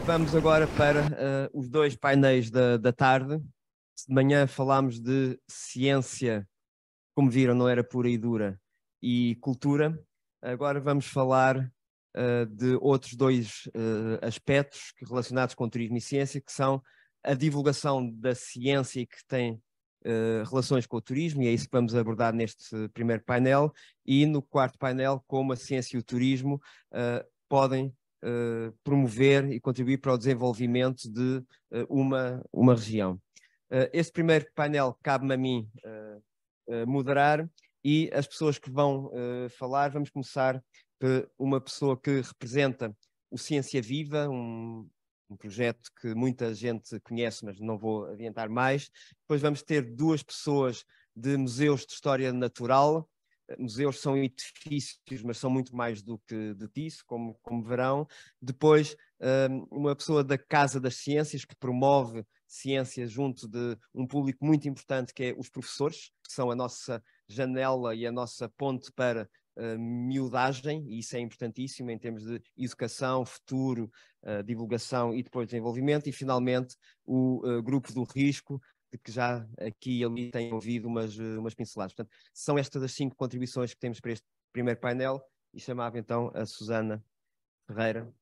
Vamos agora para os dois painéis da tarde. De manhã falámos de ciência, como viram, não era pura e dura, e cultura. Agora vamos falar de outros dois aspectos relacionados com turismo e ciência, que são a divulgação da ciência e que tem relações com o turismo, e é isso que vamos abordar neste primeiro painel, e no quarto painel, como a ciência e o turismo podem promover e contribuir para o desenvolvimento de uma região. Este primeiro painel cabe-me a mim moderar, e as pessoas que vão falar, vamos começar por uma pessoa que representa o Ciência Viva, um projeto que muita gente conhece, mas não vou adiantar mais. Depois vamos ter duas pessoas de museus de história natural. Museus são edifícios, mas são muito mais do que isso, como verão. Depois, uma pessoa da Casa das Ciências, que promove ciência junto de um público muito importante, que é os professores, que são a nossa janela e a nossa ponte para miudagem, e isso é importantíssimo em termos de educação, futuro, divulgação e depois desenvolvimento. E, finalmente, o grupo do risco, de que já aqui e ali têm ouvido umas pinceladas. Portanto, são estas as 5 contribuições que temos para este primeiro painel, e chamava então a Susana Ferreira,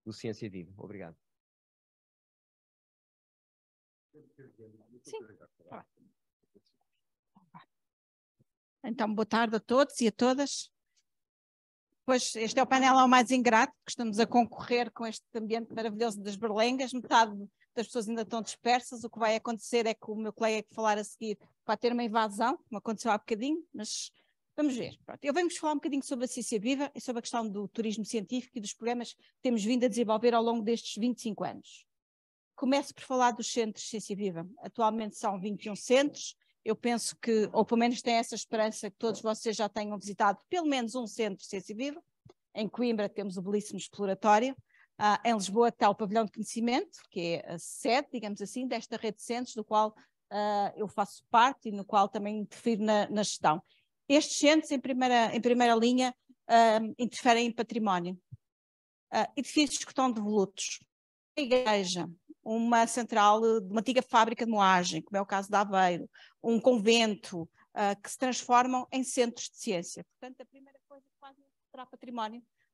do Ciência Viva. Obrigado. Sim. Então, boa tarde a todos e a todas. Pois, este é o painel ao mais ingrato, que estamos a concorrer com este ambiente maravilhoso das berlengas. Metade das pessoas ainda estão dispersas. O que vai acontecer é que o meu colega que falar a seguir vai ter uma invasão, como aconteceu há bocadinho, mas vamos ver. Pronto, eu venho-vos falar um bocadinho sobre a Ciência Viva e sobre a questão do turismo científico e dos programas que temos vindo a desenvolver ao longo destes 25 anos. Começo por falar dos centros de Ciência Viva. Atualmente são 21 centros. Eu penso que, ou pelo menos tenho essa esperança, que todos vocês já tenham visitado pelo menos um centro de Ciência Viva. Em Coimbra temos o belíssimo Exploratório. Em Lisboa está o Pavilhão de Conhecimento, que é a sede, digamos assim, desta rede de centros, do qual eu faço parte e no qual também interfiro na gestão. Estes centros, em primeira linha, interferem em património. Edifícios que estão devolutos. A igreja, uma central de uma antiga fábrica de moagem, como é o caso de Aveiro, um convento, que se transformam em centros de ciência. Portanto, a primeira coisa que fazem é recuperar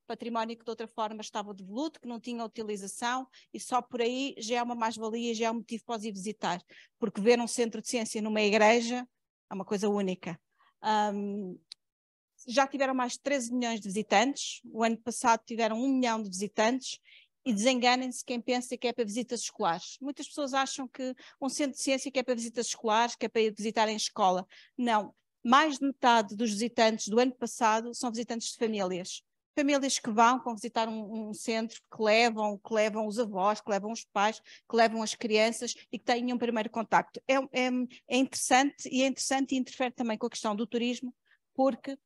património que de outra forma estava devoluto, que não tinha utilização, e só por aí já é uma mais-valia, já é um motivo para os ir visitar, porque ver um centro de ciência numa igreja é uma coisa única. Já tiveram mais de 13 milhões de visitantes, o ano passado tiveram 1 milhão de visitantes, e desenganem-se quem pensa que é para visitas escolares. Muitas pessoas acham que um centro de ciência que é para visitas escolares, que é para ir visitar em escola. Não. Mais de metade dos visitantes do ano passado são visitantes de famílias. Famílias que vão visitar um centro, que levam os avós, que levam os pais, que levam as crianças e que tenham um primeiro contacto. É interessante e interfere também com a questão do turismo, porque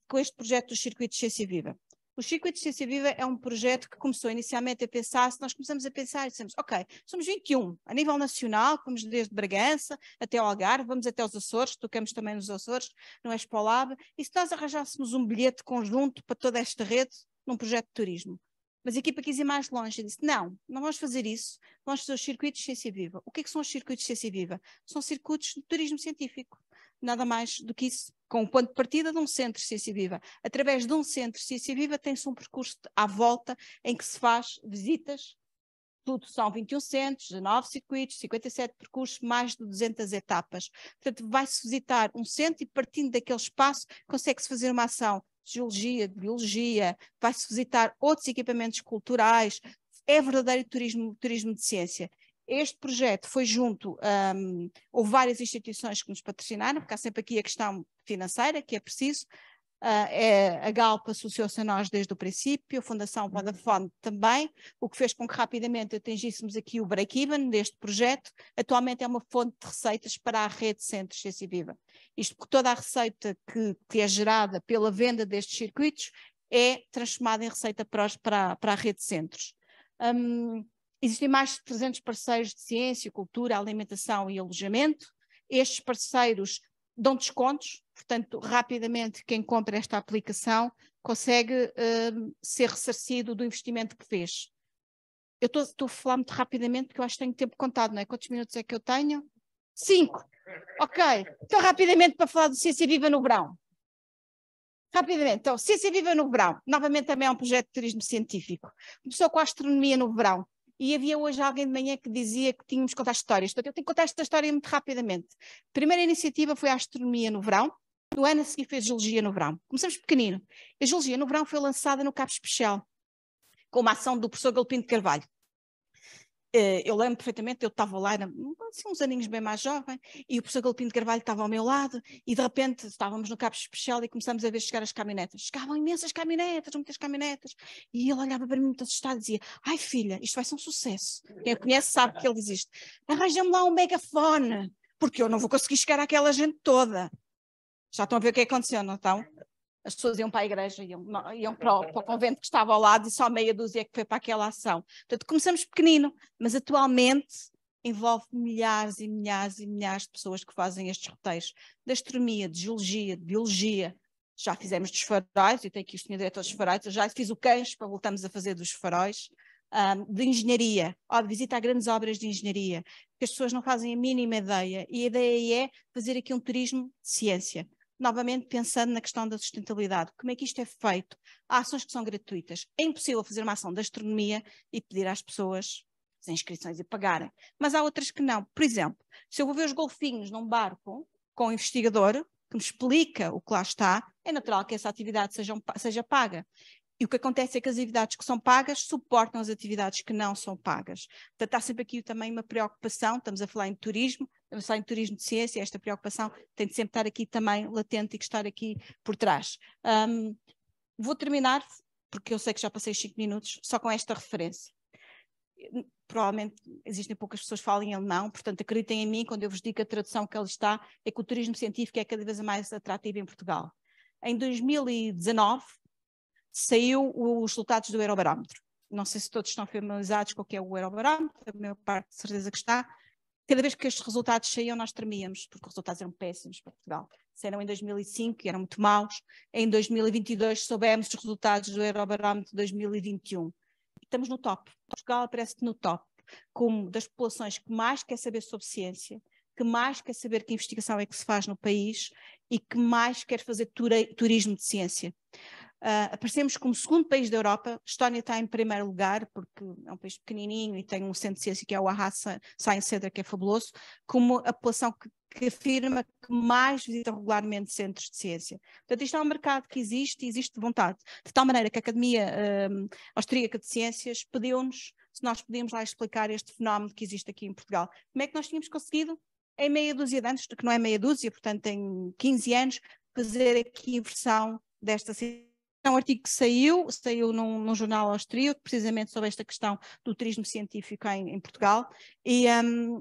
com este projeto dos circuitos de Ciência Viva. O Circuito de Ciência Viva é um projeto que começou inicialmente a pensar, se nós começamos a pensar e dissemos, ok, somos 21, a nível nacional, vamos desde Bragança até ao Algarve, vamos até os Açores, tocamos também nos Açores, no Expo Lab, e se nós arranjássemos um bilhete conjunto para toda esta rede, num projeto de turismo? Mas a equipa quis ir mais longe e disse, não vamos fazer isso, vamos fazer os circuitos de Ciência Viva. O que é que são os circuitos de Ciência Viva? São circuitos de turismo científico. Nada mais do que isso, com o ponto de partida de um centro de Ciência Viva. Através de um centro de Ciência Viva tem-se um percurso à volta em que se faz visitas, tudo são 21 centros, 19 circuitos, 57 percursos, mais de 200 etapas. Portanto, vai-se visitar um centro e partindo daquele espaço consegue-se fazer uma ação de geologia, de biologia, vai-se visitar outros equipamentos culturais, é verdadeiro turismo de ciência. Este projeto foi houve várias instituições que nos patrocinaram, porque há sempre aqui a questão financeira, que é preciso. A Galp associou-se a nós desde o princípio, a Fundação Vodafone também, o que fez com que rapidamente atingíssemos aqui o break-even deste projeto. Atualmente é uma fonte de receitas para a rede de centros de Ciência Viva. Isto porque toda a receita que é gerada pela venda destes circuitos é transformada em receita para a rede de centros. Existem mais de 300 parceiros de ciência, cultura, alimentação e alojamento. Estes parceiros dão descontos, portanto, rapidamente quem compra esta aplicação consegue ser ressarcido do investimento que fez. Eu estou a falar muito rapidamente porque eu acho que tenho tempo contado, não é? Quantos minutos é que eu tenho? 5. Ok. Então, rapidamente, para falar do Ciência Viva no Verão. Rapidamente, então, Ciência Viva no Verão. Novamente também é um projeto de turismo científico. Começou com a astronomia no verão. E havia hoje alguém de manhã que dizia que tínhamos que contar histórias. Portanto, eu tenho que contar esta história muito rapidamente. A primeira iniciativa foi a astronomia no verão. No ano a seguir fez geologia no verão. Começamos pequenino. A geologia no verão foi lançada no Cabo Especial, com uma ação do professor Galopim de Carvalho. Eu lembro perfeitamente, eu estava lá, era assim, uns aninhos bem mais jovem, e o professor Galopim de Carvalho estava ao meu lado, e de repente estávamos no Cabo Especial e começamos a ver chegar as caminhonetas. Chegavam imensas caminhonetas, muitas caminhonetas, e ele olhava para mim muito assustado e dizia: ai filha, isto vai ser um sucesso. Quem o conhece sabe que ele diz isto. Arranja-me lá um megafone, porque eu não vou conseguir chegar àquela gente toda. Já estão a ver o que aconteceu, não estão? As pessoas iam para a igreja, iam para o convento que estava ao lado e só meia dúzia é que foi para aquela ação. Portanto, começamos pequenino, mas atualmente envolve milhares e milhares e milhares de pessoas que fazem estes roteiros de astronomia, de geologia, de biologia. Já fizemos dos faróis, eu tenho aqui o senhor diretor dos faróis, eu já fiz o Cães, para voltarmos a fazer dos faróis, de engenharia, de visita a grandes obras de engenharia, que as pessoas não fazem a mínima ideia, e a ideia é fazer aqui um turismo de ciência. Novamente pensando na questão da sustentabilidade, como é que isto é feito? Há ações que são gratuitas. É impossível fazer uma ação de astronomia e pedir às pessoas as inscrições e pagarem. Mas há outras que não. Por exemplo, se eu vou ver os golfinhos num barco com um investigador que me explica o que lá está, é natural que essa atividade seja paga. E o que acontece é que as atividades que são pagas suportam as atividades que não são pagas. Portanto, há sempre aqui também uma preocupação, estamos a falar em turismo, estamos a falar em turismo de ciência, esta preocupação tem de sempre estar aqui também latente e que estar aqui por trás. Vou terminar, porque eu sei que já passei os 5 minutos, só com esta referência. Provavelmente existem poucas pessoas que falam em alemão, portanto acreditem em mim quando eu vos digo que a tradução que ali está é que o turismo científico é cada vez mais atrativo em Portugal. Em 2019, saiu os resultados do Eurobarómetro. Não sei se todos estão familiarizados com o que é o Eurobarómetro, a maior parte de certeza que está. Cada vez que estes resultados saíam, nós tremíamos, porque os resultados eram péssimos para Portugal. Saíram em 2005 e eram muito maus. Em 2022 soubemos os resultados do Eurobarómetro de 2021. E estamos no top. Portugal aparece no top, como das populações que mais quer saber sobre ciência, que mais quer saber que investigação é que se faz no país e que mais quer fazer turismo de ciência. Aparecemos como segundo país da Europa. A Estónia está em primeiro lugar, porque é um país pequenininho e tem um centro de ciência que é o Aarhus Science Center, que é fabuloso, como a população que afirma que mais visita regularmente centros de ciência. Portanto, isto é um mercado que existe e existe de vontade. De tal maneira que a Academia Austríaca de Ciências pediu-nos se nós podíamos lá explicar este fenómeno que existe aqui em Portugal. Como é que nós tínhamos conseguido, em meia dúzia de anos, que não é meia dúzia, portanto em 15 anos, fazer aqui a versão desta ciência. É um artigo que saiu num jornal austríaco, precisamente sobre esta questão do turismo científico em Portugal, e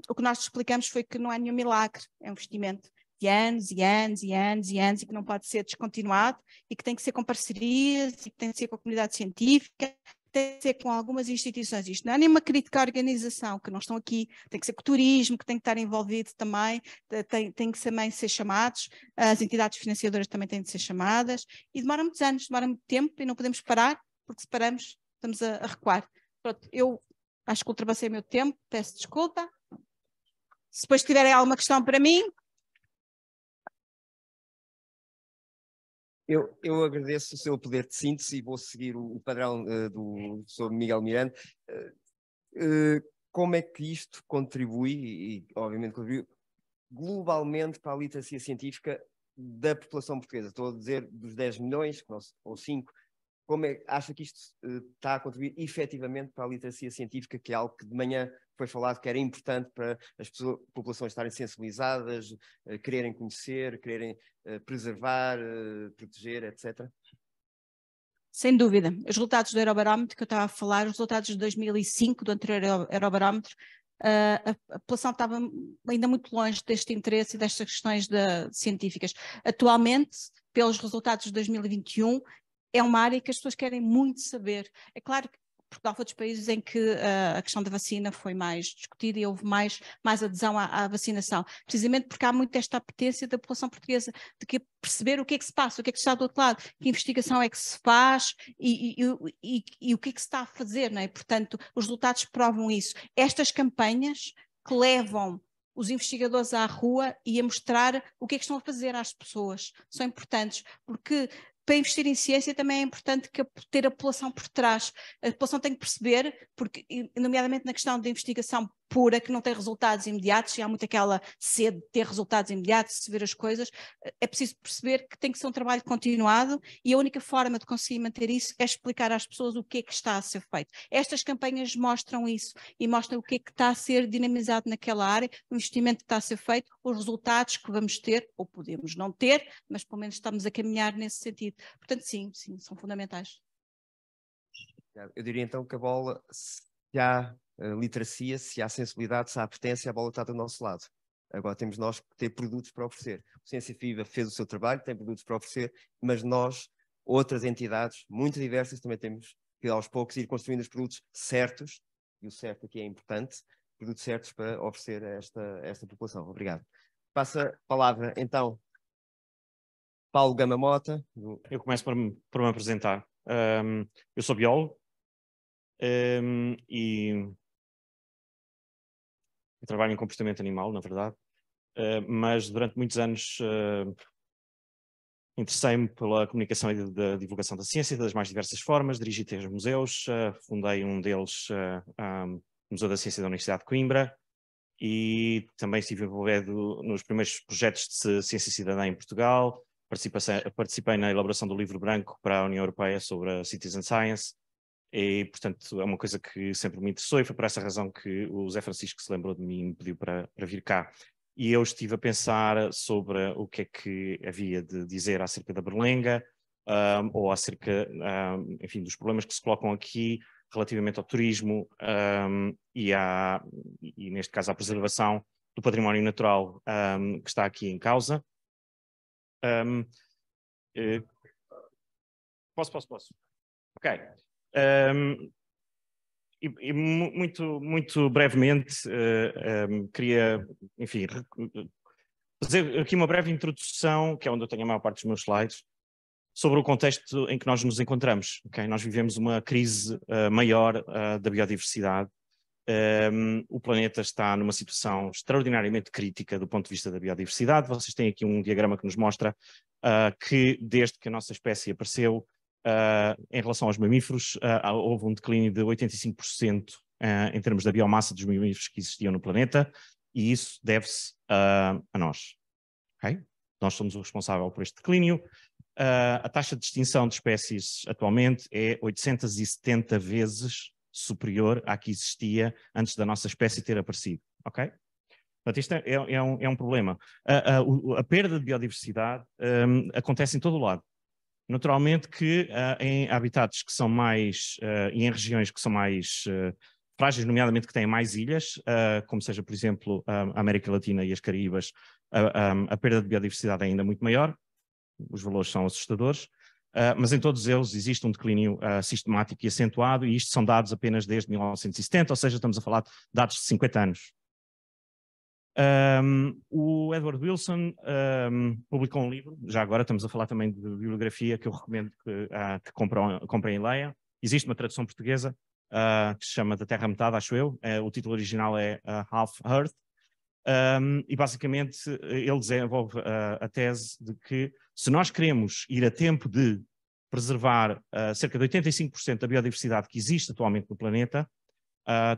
o que nós explicamos foi que não é nenhum milagre, é um investimento de anos e anos e anos e anos e que não pode ser descontinuado e que tem que ser com parcerias e que tem que ser com a comunidade científica, tem que ser com algumas instituições. Isto não é nenhuma crítica à organização, que não estão aqui, tem que ser com o turismo, que tem que estar envolvido também, tem que também ser chamados, as entidades financiadoras também têm de ser chamadas, e demora muitos anos, demora muito tempo e não podemos parar, porque se paramos estamos a recuar. Pronto, eu acho que ultrapassei o meu tempo, peço desculpa. Se depois tiverem alguma questão para mim... Eu agradeço o seu poder de síntese e vou seguir o padrão do professor Miguel Miranda. Como é que isto contribui, e obviamente contribui, globalmente para a literacia científica da população portuguesa? Estou a dizer dos 10 milhões, ou 5. Como é que acha que isto está a contribuir efetivamente para a literacia científica, que é algo que de manhã foi falado que era importante para as populações estarem sensibilizadas, quererem conhecer, quererem preservar, proteger, etc.? Sem dúvida. Os resultados do Eurobarómetro que eu estava a falar, os resultados de 2005 do anterior Eurobarómetro, a população estava ainda muito longe deste interesse e destas questões científicas. Atualmente, pelos resultados de 2021, é uma área que as pessoas querem muito saber. É claro que Portugal foi dos países em que a questão da vacina foi mais discutida e houve mais adesão à vacinação, precisamente porque há muito esta apetência da população portuguesa de que perceber o que é que se passa, o que é que está do outro lado, que investigação é que se faz e o que é que se está a fazer, não é? Portanto, os resultados provam isso. Estas campanhas que levam os investigadores à rua e a mostrar o que é que estão a fazer às pessoas são importantes, porque para investir em ciência também é importante ter a população por trás. A população tem que perceber, porque, nomeadamente na questão da investigação pura, que não tem resultados imediatos, e há muito aquela sede de ter resultados imediatos, de se ver as coisas, é preciso perceber que tem que ser um trabalho continuado e a única forma de conseguir manter isso é explicar às pessoas o que é que está a ser feito. Estas campanhas mostram isso e mostram o que é que está a ser dinamizado naquela área, o investimento que está a ser feito, os resultados que vamos ter, ou podemos não ter, mas pelo menos estamos a caminhar nesse sentido. Portanto, sim, são fundamentais. Eu diria então que a bola, se há literacia, se há sensibilidade, se há apetência, a bola está do nosso lado. Agora temos nós que ter produtos para oferecer. O Ciência Viva fez o seu trabalho, tem produtos para oferecer, mas nós, outras entidades, muito diversas, também temos que aos poucos ir construindo os produtos certos, e o certo aqui é importante, produtos certos para oferecer a esta população. Obrigado. Passa a palavra então Paulo Gama Mota. Eu começo por me apresentar. Eu sou biólogo e eu trabalho em comportamento animal, na verdade, mas durante muitos anos interessei-me pela comunicação e da divulgação da ciência das mais diversas formas, dirigi 3 museus, fundei um deles, o Museu da Ciência da Universidade de Coimbra, e também estive envolvido nos primeiros projetos de ciência cidadã em Portugal. Participei na elaboração do livro branco para a União Europeia sobre a Citizen Science e, portanto, é uma coisa que sempre me interessou e foi por essa razão que o Zé Francisco se lembrou de mim e me pediu para vir cá. E eu estive a pensar sobre o que é que havia de dizer acerca da berlenga ou acerca, enfim, dos problemas que se colocam aqui relativamente ao turismo e neste caso, à preservação do património natural que está aqui em causa. Posso. Ok. Muito brevemente, queria, enfim, fazer aqui uma breve introdução, que é onde eu tenho a maior parte dos meus slides, sobre o contexto em que nós nos encontramos. Okay? Nós vivemos uma crise maior da biodiversidade. O planeta está numa situação extraordinariamente crítica do ponto de vista da biodiversidade. Vocês têm aqui um diagrama que nos mostra que desde que a nossa espécie apareceu, em relação aos mamíferos, houve um declínio de 85% em termos da biomassa dos mamíferos que existiam no planeta, e isso deve-se a nós. Okay? Nós somos o responsável por este declínio. A taxa de extinção de espécies atualmente é 870 vezes superior à que existia antes da nossa espécie ter aparecido. Ok? Portanto, isto é um problema. A perda de biodiversidade acontece em todo o lado. Naturalmente que em habitats que são mais, e em regiões que são mais frágeis, nomeadamente que têm mais ilhas, como seja, por exemplo, a América Latina e as Caraíbas, a perda de biodiversidade é ainda muito maior, os valores são assustadores, mas em todos eles existe um declínio sistemático e acentuado, e isto são dados apenas desde 1970, ou seja, estamos a falar de dados de 50 anos. O Edward Wilson publicou um livro, já agora estamos a falar também de bibliografia, que eu recomendo que comprem e leiam. Existe uma tradução portuguesa que se chama Da Terra à Metade, acho eu. O título original é Half Earth. E basicamente ele desenvolve a tese de que se nós queremos ir a tempo de preservar cerca de 85% da biodiversidade que existe atualmente no planeta,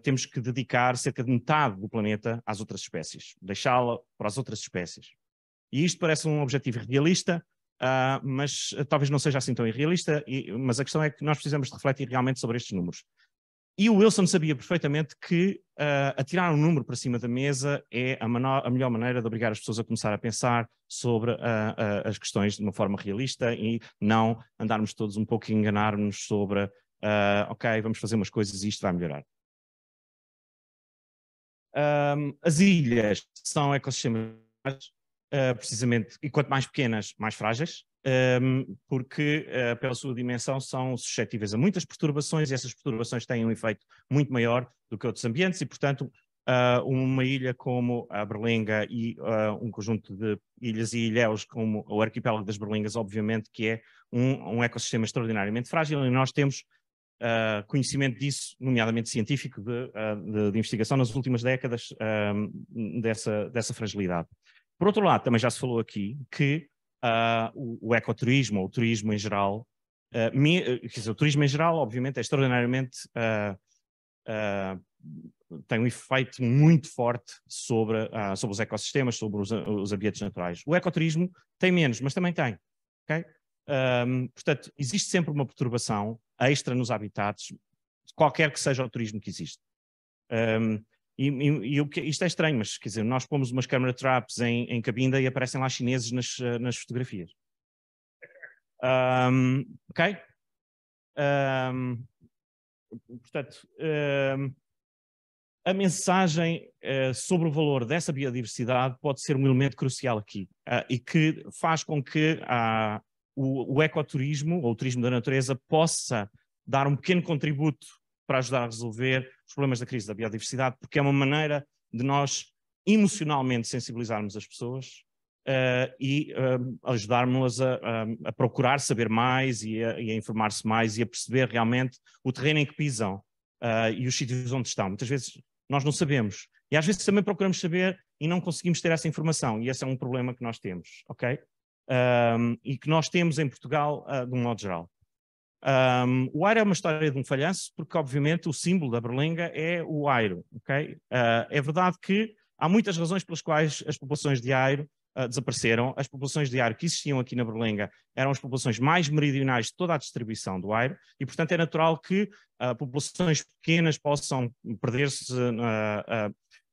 temos que dedicar cerca de metade do planeta às outras espécies, deixá-la para as outras espécies. E isto parece um objetivo irrealista, mas talvez não seja assim tão irrealista, mas a questão é que nós precisamos de refletir realmente sobre estes números. E o Wilson sabia perfeitamente que atirar um número para cima da mesa é a melhor maneira de obrigar as pessoas a começar a pensar sobre as questões de uma forma realista e não andarmos todos um pouco a enganar-nos sobre ok, vamos fazer umas coisas e isto vai melhorar. As ilhas são ecossistemas precisamente, e quanto mais pequenas, mais frágeis. porque, pela sua dimensão, são suscetíveis a muitas perturbações e essas perturbações têm um efeito muito maior do que outros ambientes e, portanto, uma ilha como a Berlenga e um conjunto de ilhas e ilhéus como o arquipélago das Berlengas, obviamente que é um ecossistema extraordinariamente frágil e nós temos conhecimento disso, nomeadamente científico, de investigação nas últimas décadas dessa fragilidade. Por outro lado, também já se falou aqui que o ecoturismo, ou o turismo em geral, quer dizer, o turismo em geral, obviamente, é extraordinariamente tem um efeito muito forte sobre os ecossistemas, sobre os ambientes naturais. O ecoturismo tem menos, mas também tem. Okay? Portanto, existe sempre uma perturbação extra nos habitats, qualquer que seja o turismo que existe. Isto é estranho, mas quer dizer, nós pomos umas camera traps em Cabinda e aparecem lá chineses nas fotografias. Ok? Portanto, a mensagem sobre o valor dessa biodiversidade pode ser um elemento crucial aqui e que faz com que o ecoturismo, ou o turismo da natureza, possa dar um pequeno contributo para ajudar a resolver os problemas da crise da biodiversidade, porque é uma maneira de nós emocionalmente sensibilizarmos as pessoas e ajudarmos a procurar saber mais e a informar-se mais e a perceber realmente o terreno em que pisam e os sítios onde estão. Muitas vezes nós não sabemos. E às vezes também procuramos saber e não conseguimos ter essa informação. E esse é um problema que nós temos, ok? E que nós temos em Portugal de um modo geral. O Airo é uma história de um falhanço, porque obviamente o símbolo da Berlenga é o Airo, ok? É verdade que há muitas razões pelas quais as populações de Airo desapareceram. As populações de Airo que existiam aqui na Berlenga eram as populações mais meridionais de toda a distribuição do Airo e, portanto, é natural que populações pequenas possam perder-se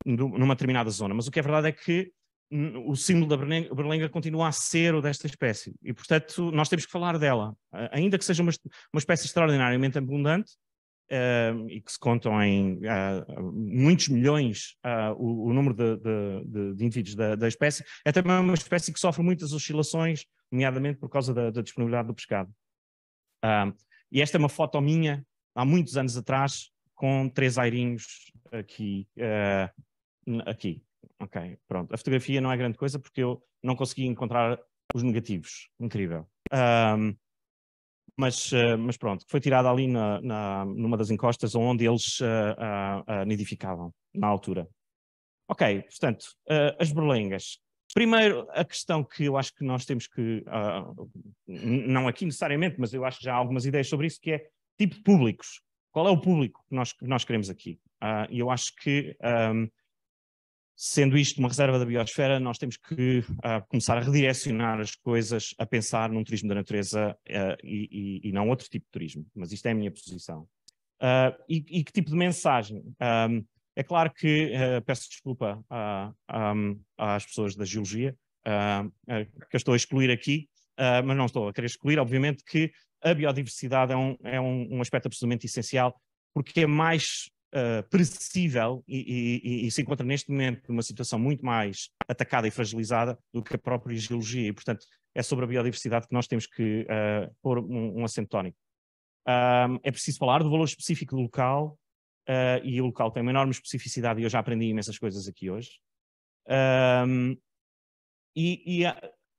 numa determinada zona. Mas o que é verdade é que o símbolo da Berlenga continua a ser o desta espécie e, portanto, nós temos que falar dela. Ainda que seja uma espécie extraordinariamente abundante e que se contam em muitos milhões o número de indivíduos da espécie, é também uma espécie que sofre muitas oscilações, nomeadamente por causa da disponibilidade do pescado. E esta é uma foto minha, há muitos anos atrás, com 3 airinhos aqui. Ok, pronto. A fotografia não é grande coisa porque eu não consegui encontrar os negativos. Incrível. Mas pronto, foi tirada ali numa das encostas onde eles nidificavam, na altura. Ok, portanto, as berlengas. Primeiro, a questão que eu acho que nós temos que, não aqui necessariamente, mas eu acho que já há algumas ideias sobre isso, que é tipo de públicos. Qual é o público que nós queremos aqui? E eu acho que, sendo isto uma reserva da biosfera, nós temos que começar a redirecionar as coisas, a pensar num turismo da natureza e não outro tipo de turismo. Mas isto é a minha posição. E que tipo de mensagem? É claro que peço desculpa às pessoas da geologia, que eu estou a excluir aqui, mas não estou a querer excluir, obviamente, que a biodiversidade é um aspecto absolutamente essencial, porque é mais perecível e se encontra neste momento numa situação muito mais atacada e fragilizada do que a própria geologia e, portanto, é sobre a biodiversidade que nós temos que pôr um acento tónico. É preciso falar do valor específico do local e o local tem uma enorme especificidade e eu já aprendi imensas coisas aqui hoje.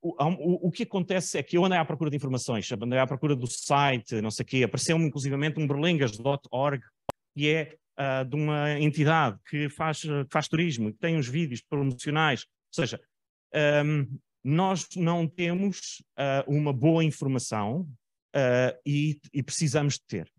O que acontece é que eu andei à procura de informações, andei à procura do site, não sei o quê, apareceu-me inclusivamente um berlengas.org, que é de uma entidade que faz turismo, que tem uns vídeos promocionais, ou seja, nós não temos uma boa informação e precisamos de ter.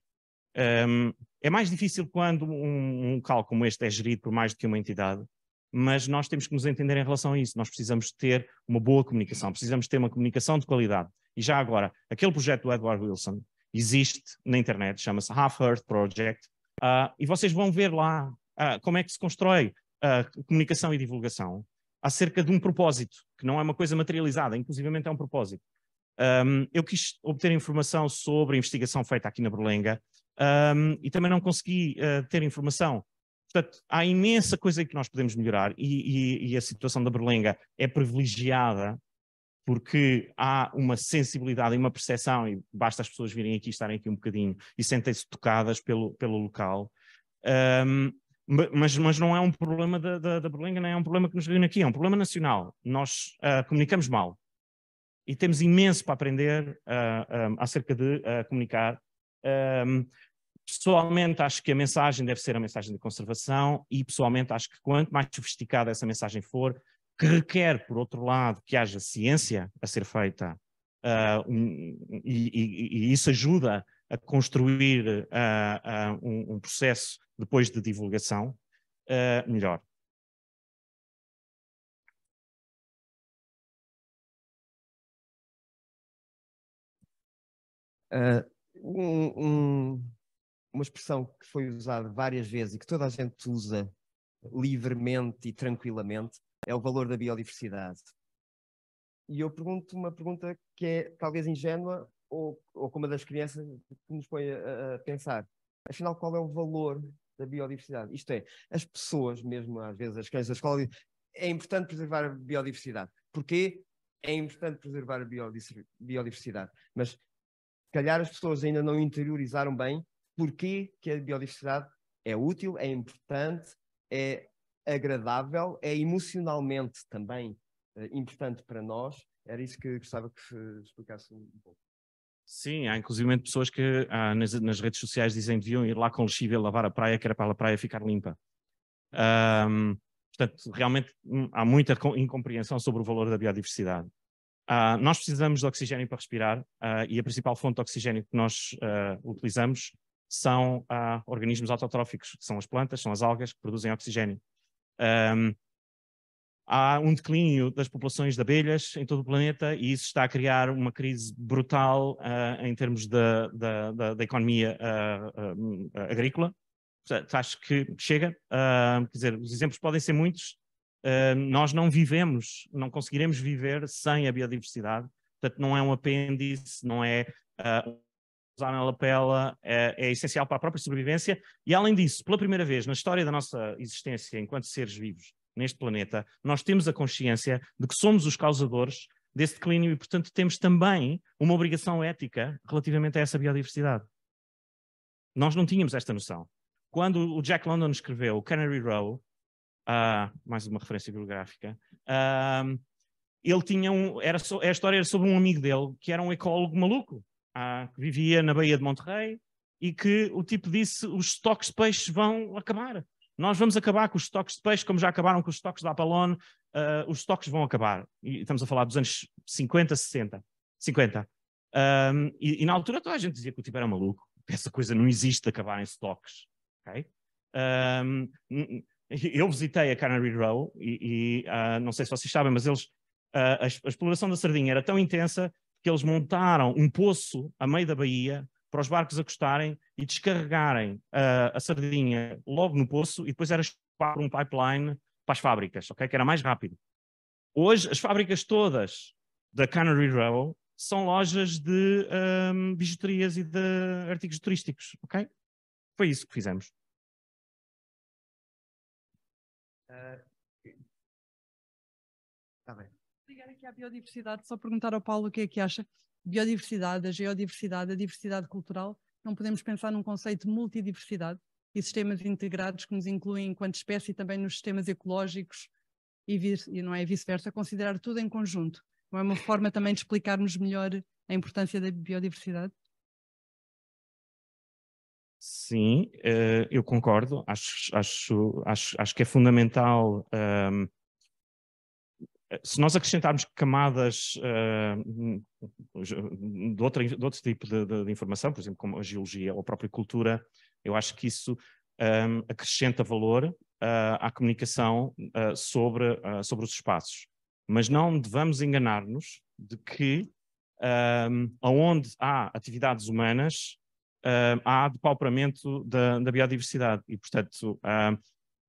É mais difícil quando um local como este é gerido por mais do que uma entidade, mas nós temos que nos entender em relação a isso. Nós precisamos ter uma boa comunicação, precisamos ter uma comunicação de qualidade. E já agora, aquele projeto do Edward Wilson existe na internet, chama-se Half Earth Project, e vocês vão ver lá como é que se constrói comunicação e divulgação acerca de um propósito, que não é uma coisa materializada, inclusivamente é um propósito. Eu quis obter informação sobre a investigação feita aqui na Berlenga e também não consegui ter informação. Portanto, há imensa coisa aí que nós podemos melhorar e a situação da Berlenga é privilegiada porque há uma sensibilidade e uma percepção, e basta as pessoas virem aqui, estarem aqui um bocadinho e sentem-se tocadas pelo local. Mas não é um problema da Berlenga, não é um problema que nos reúne aqui, é um problema nacional. Nós comunicamos mal e temos imenso para aprender acerca de comunicar. Pessoalmente acho que a mensagem deve ser a mensagem de conservação e pessoalmente acho que quanto mais sofisticada essa mensagem for, que requer, por outro lado, que haja ciência a ser feita e isso ajuda a construir um processo depois de divulgação, melhor. Uma expressão que foi usada várias vezes e que toda a gente usa livremente e tranquilamente é o valor da biodiversidade. E eu pergunto uma pergunta que é talvez ingênua ou como a das crianças que nos põe a pensar. Afinal, qual é o valor da biodiversidade? Isto é, as pessoas, mesmo às vezes as crianças da escola, dizem, é importante preservar a biodiversidade. Porquê? É importante preservar a biodiversidade. Mas, se calhar, as pessoas ainda não interiorizaram bem porquê que a biodiversidade é útil, é importante, é agradável, é emocionalmente também importante para nós. Era isso que gostava que explicasse um pouco. Sim, há inclusive pessoas que nas redes sociais dizem que deviam ir lá com lexívia e lavar a praia, que era para a praia ficar limpa. Portanto, realmente há muita incompreensão sobre o valor da biodiversidade. Nós precisamos de oxigênio para respirar e a principal fonte de oxigênio que nós utilizamos são organismos autotróficos, que são as plantas, são as algas que produzem oxigênio. Há um declínio das populações de abelhas em todo o planeta e isso está a criar uma crise brutal em termos da economia agrícola. Portanto, acho que chega. Quer dizer, os exemplos podem ser muitos. Nós não vivemos, não conseguiremos viver sem a biodiversidade. Portanto, não é um apêndice, não é usar na lapela, é essencial para a própria sobrevivência. E, além disso, pela primeira vez na história da nossa existência enquanto seres vivos neste planeta, nós temos a consciência de que somos os causadores desse declínio e, portanto, temos também uma obrigação ética relativamente a essa biodiversidade. Nós não tínhamos esta noção. Quando o Jack London escreveu Canary Row, mais uma referência bibliográfica, ele tinha a história era sobre um amigo dele que era um ecólogo maluco, que vivia na Baía de Monterrey e que o tipo disse: os estoques de peixes vão acabar. Nós vamos acabar com os estoques de peixe, como já acabaram com os estoques da Apalone, os estoques vão acabar. E estamos a falar dos anos 50, 60, 50. E na altura toda a gente dizia que o tipo era maluco. Essa coisa não existe de acabar em estoques. Okay? Eu visitei a Canary Row e não sei se vocês sabem, mas eles, a exploração da sardinha era tão intensa que eles montaram um poço a meio da baía para os barcos acostarem e descarregarem a sardinha logo no poço e depois era chupar um pipeline para as fábricas, okay? Que era mais rápido. Hoje, as fábricas todas da Canary Row são lojas de bijuterias e de artigos turísticos, ok? Foi isso que fizemos. Está bem. Ligar aqui à biodiversidade, só perguntar ao Paulo o que é que acha. Biodiversidade, a geodiversidade, a diversidade cultural, não podemos pensar num conceito de multidiversidade e sistemas integrados que nos incluem enquanto espécie também nos sistemas ecológicos e não é vice-versa, considerar tudo em conjunto. Não é uma forma também de explicarmos melhor a importância da biodiversidade? Sim, eu concordo. Acho que é fundamental. Se nós acrescentarmos camadas de outro tipo de informação, por exemplo, como a geologia ou a própria cultura, eu acho que isso acrescenta valor à comunicação sobre os espaços. Mas não devemos enganar-nos de que onde há atividades humanas, há depauperamento da biodiversidade e, portanto,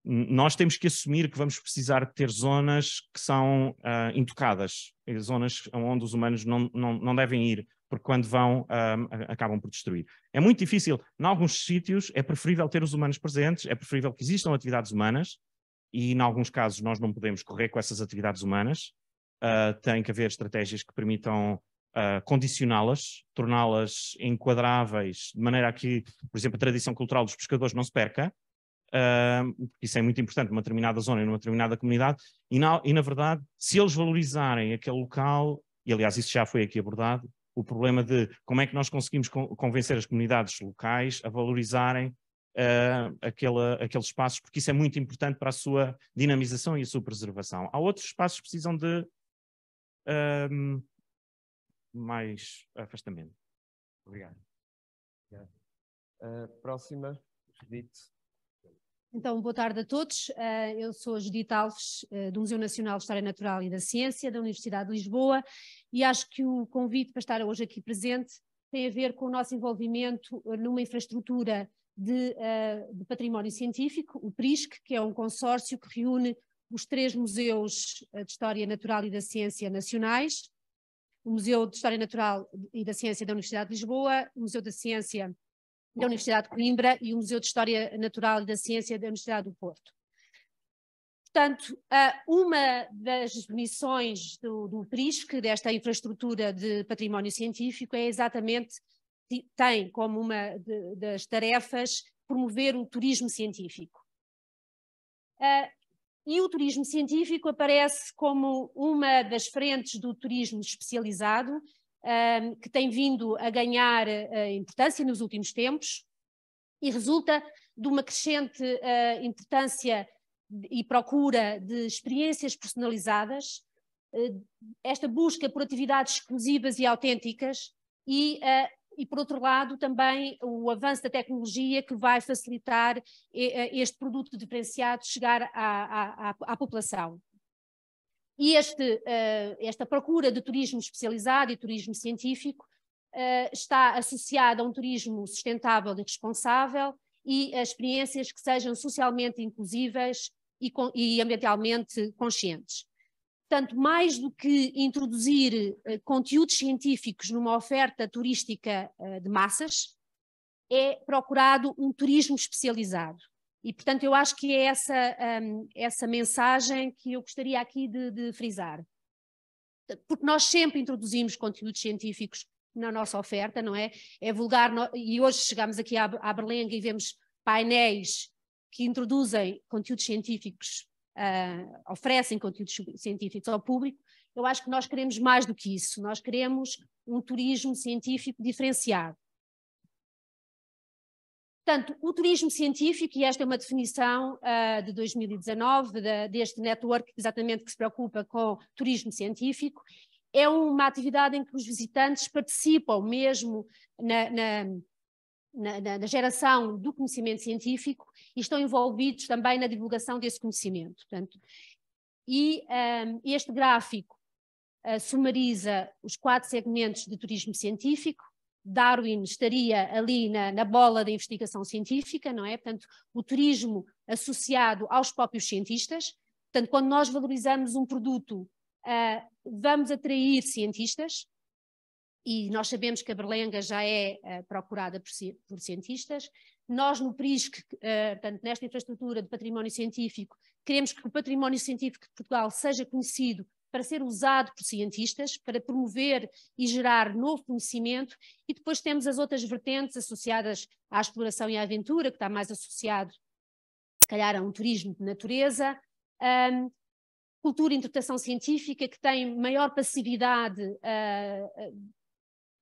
nós temos que assumir que vamos precisar de ter zonas que são intocadas, zonas onde os humanos não devem ir, porque quando vão, acabam por destruir. É muito difícil. Em alguns sítios é preferível ter os humanos presentes, é preferível que existam atividades humanas, e em alguns casos nós não podemos correr com essas atividades humanas, tem que haver estratégias que permitam condicioná-las, torná-las enquadráveis, de maneira a que, por exemplo, a tradição cultural dos pescadores não se perca, isso é muito importante numa determinada zona, numa determinada comunidade, e na verdade, se eles valorizarem aquele local, e aliás isso já foi aqui abordado, o problema de como é que nós conseguimos convencer as comunidades locais a valorizarem aqueles espaços, porque isso é muito importante para a sua dinamização e a sua preservação. Há outros espaços que precisam de mais afastamento. Obrigado. Próxima, Judite. Então, boa tarde a todos. Eu sou a Judite Alves, do Museu Nacional de História Natural e da Ciência, da Universidade de Lisboa, e acho que o convite para estar hoje aqui presente tem a ver com o nosso envolvimento numa infraestrutura de património científico, o PRISC, que é um consórcio que reúne os 3 museus de História Natural e da Ciência nacionais, o Museu de História Natural e da Ciência da Universidade de Lisboa, o Museu da Ciência da Universidade de Coimbra e o Museu de História Natural e da Ciência da Universidade do Porto. Portanto, uma das missões do PRISC, desta infraestrutura de património científico, é exatamente, tem como uma das tarefas promover o turismo científico. E o turismo científico aparece como uma das frentes do turismo especializado, que tem vindo a ganhar importância nos últimos tempos e resulta de uma crescente importância e procura de experiências personalizadas, esta busca por atividades exclusivas e autênticas e, por outro lado, também o avanço da tecnologia que vai facilitar este produto diferenciado chegar à população. E esta procura de turismo especializado e turismo científico está associada a um turismo sustentável e responsável e a experiências que sejam socialmente inclusíveis e ambientalmente conscientes. Portanto, mais do que introduzir conteúdos científicos numa oferta turística de massas, é procurado um turismo especializado. E, portanto, eu acho que é essa mensagem que eu gostaria aqui de frisar. Porque nós sempre introduzimos conteúdos científicos na nossa oferta, não é? É vulgar, e hoje chegamos aqui à Berlenga e vemos painéis que introduzem conteúdos científicos, oferecem conteúdos científicos ao público. Eu acho que nós queremos mais do que isso, nós queremos um turismo científico diferenciado. Portanto, o turismo científico, e esta é uma definição de 2019, deste network exatamente que se preocupa com turismo científico, é uma atividade em que os visitantes participam mesmo na geração do conhecimento científico e estão envolvidos também na divulgação desse conhecimento. Portanto, este gráfico sumariza os 4 segmentos de turismo científico. Darwin estaria ali na bola da investigação científica, não é? Portanto, o turismo associado aos próprios cientistas. Portanto, quando nós valorizamos um produto, vamos atrair cientistas, e nós sabemos que a Berlenga já é procurada por cientistas. Nós no PRISC, portanto, nesta infraestrutura de património científico, queremos que o património científico de Portugal seja conhecido para ser usado por cientistas, para promover e gerar novo conhecimento, e depois temos as outras vertentes associadas à exploração e à aventura, que está mais associado, se calhar, a um turismo de natureza, cultura e interpretação científica, que tem maior passividade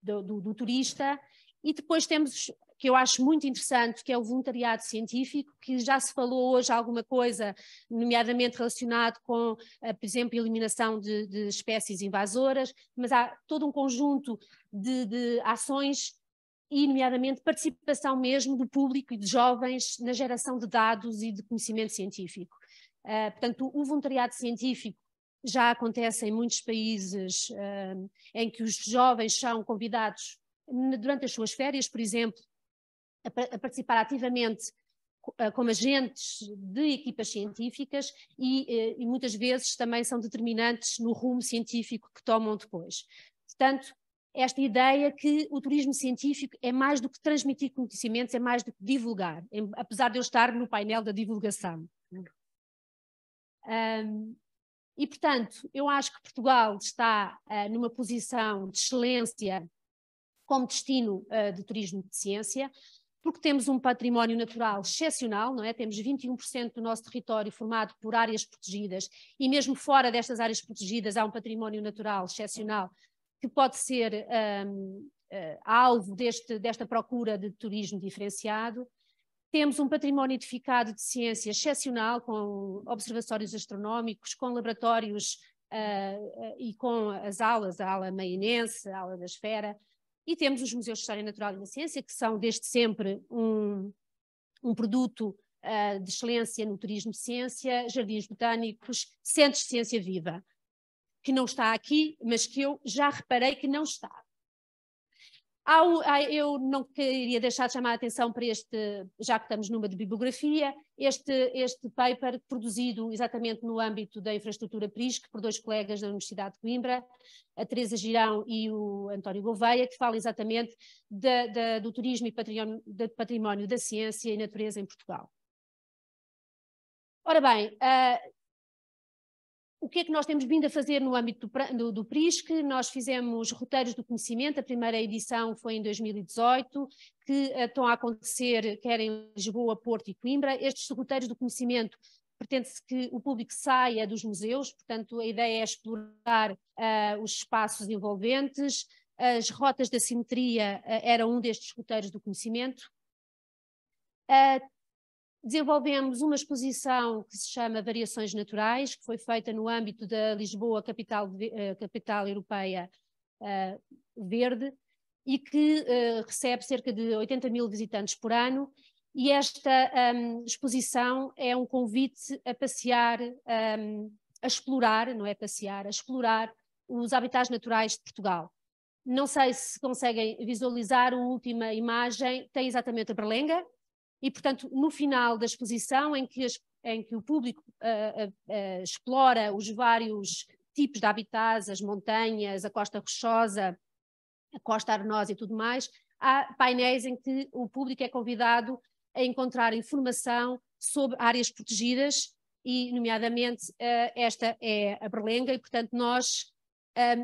do turista, e depois temos, que eu acho muito interessante, que é o voluntariado científico, que já se falou hoje alguma coisa, nomeadamente relacionado com, por exemplo, a eliminação de espécies invasoras, mas há todo um conjunto de ações e, nomeadamente, participação mesmo do público e de jovens na geração de dados e de conhecimento científico. Portanto, o voluntariado científico já acontece em muitos países em que os jovens são convidados durante as suas férias, por exemplo, a participar ativamente como agentes de equipas científicas e muitas vezes também são determinantes no rumo científico que tomam depois. Portanto, esta ideia que o turismo científico é mais do que transmitir conhecimentos, é mais do que divulgar, apesar de eu estar no painel da divulgação. E, portanto, eu acho que Portugal está numa posição de excelência como destino de turismo de ciência, porque temos um património natural excepcional, não é? Temos 21% do nosso território formado por áreas protegidas, e mesmo fora destas áreas protegidas há um património natural excepcional que pode ser alvo desta procura de turismo diferenciado. Temos um património edificado de ciência excepcional, com observatórios astronómicos, com laboratórios e com as aulas, a ala maionense, a ala da esfera, e temos os museus de História Natural e da Ciência, que são desde sempre um produto de excelência no turismo de ciência, jardins botânicos, centros de ciência viva, que não está aqui, mas que eu já reparei que não está. Eu não queria deixar de chamar a atenção para este, já que estamos numa de bibliografia, este paper produzido exatamente no âmbito da infraestrutura PRISC por dois colegas da Universidade de Coimbra, a Teresa Girão e o António Gouveia, que fala exatamente do turismo e património da ciência e natureza em Portugal. Ora bem, o que é que nós temos vindo a fazer no âmbito do PRISC? Nós fizemos roteiros do conhecimento, a primeira edição foi em 2018, que estão a acontecer quer em Lisboa, Porto e Coimbra. Estes roteiros do conhecimento pretende-se que o público saia dos museus, portanto a ideia é explorar os espaços envolventes. As rotas da simetria era um destes roteiros do conhecimento. Desenvolvemos uma exposição que se chama Variações Naturais, que foi feita no âmbito da Lisboa, capital europeia verde, e que recebe cerca de 80 mil visitantes por ano, e esta exposição é um convite a passear, a explorar, não é passear, a explorar os habitats naturais de Portugal. Não sei se conseguem visualizar, a última imagem tem exatamente a Berlenga, e, portanto, no final da exposição, em que o público explora os vários tipos de habitats, as montanhas, a costa rochosa, a costa arenosa e tudo mais, há painéis em que o público é convidado a encontrar informação sobre áreas protegidas e, nomeadamente, esta é a Berlenga e, portanto, nós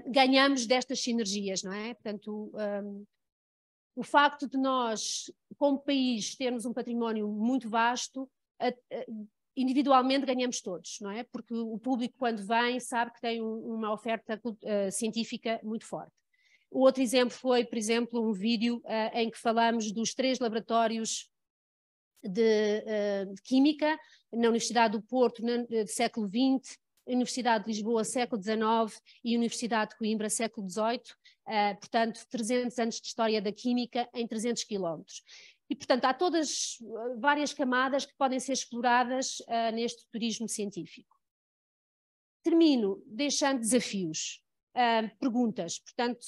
ganhamos destas sinergias, não é? Portanto, o facto de nós, como país, termos um património muito vasto, individualmente ganhamos todos, não é? Porque o público, quando vem, sabe que tem uma oferta científica muito forte. O outro exemplo foi, por exemplo, um vídeo em que falamos dos 3 laboratórios de Química na Universidade do Porto, do século XX, Universidade de Lisboa, século XIX, e Universidade de Coimbra, século XVIII, portanto, 300 anos de história da química em 300 quilómetros. E, portanto, há todas várias camadas que podem ser exploradas neste turismo científico. Termino deixando desafios, perguntas, portanto,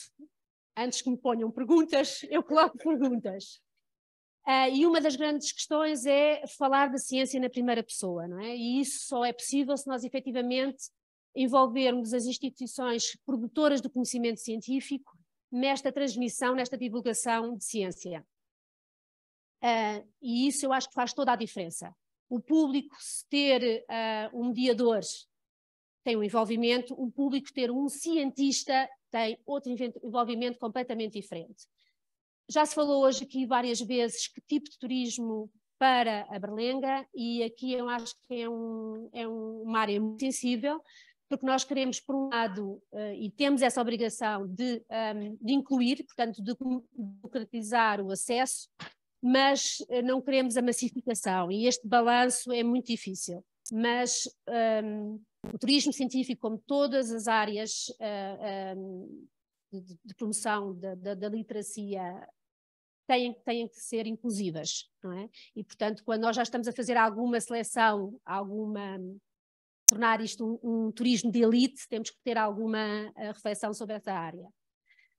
antes que me ponham perguntas, eu coloco perguntas. E uma das grandes questões é falar da ciência na primeira pessoa, não é? E isso só é possível se nós efetivamente envolvermos as instituições produtoras do conhecimento científico nesta transmissão, nesta divulgação de ciência. E isso eu acho que faz toda a diferença. O público, se ter um mediador, tem um envolvimento, o público ter um cientista tem outro envolvimento completamente diferente. Já se falou hoje aqui várias vezes que tipo de turismo para a Berlenga, e aqui eu acho que é uma área muito sensível, porque nós queremos, por um lado, e temos essa obrigação de incluir, portanto, de democratizar o acesso, mas não queremos a massificação, e este balanço é muito difícil. Mas o turismo científico, como todas as áreas de promoção da literacia, têm que ser inclusivas, não é? E, portanto, quando nós já estamos a fazer alguma seleção, tornar isto um turismo de elite, temos que ter alguma reflexão sobre essa área.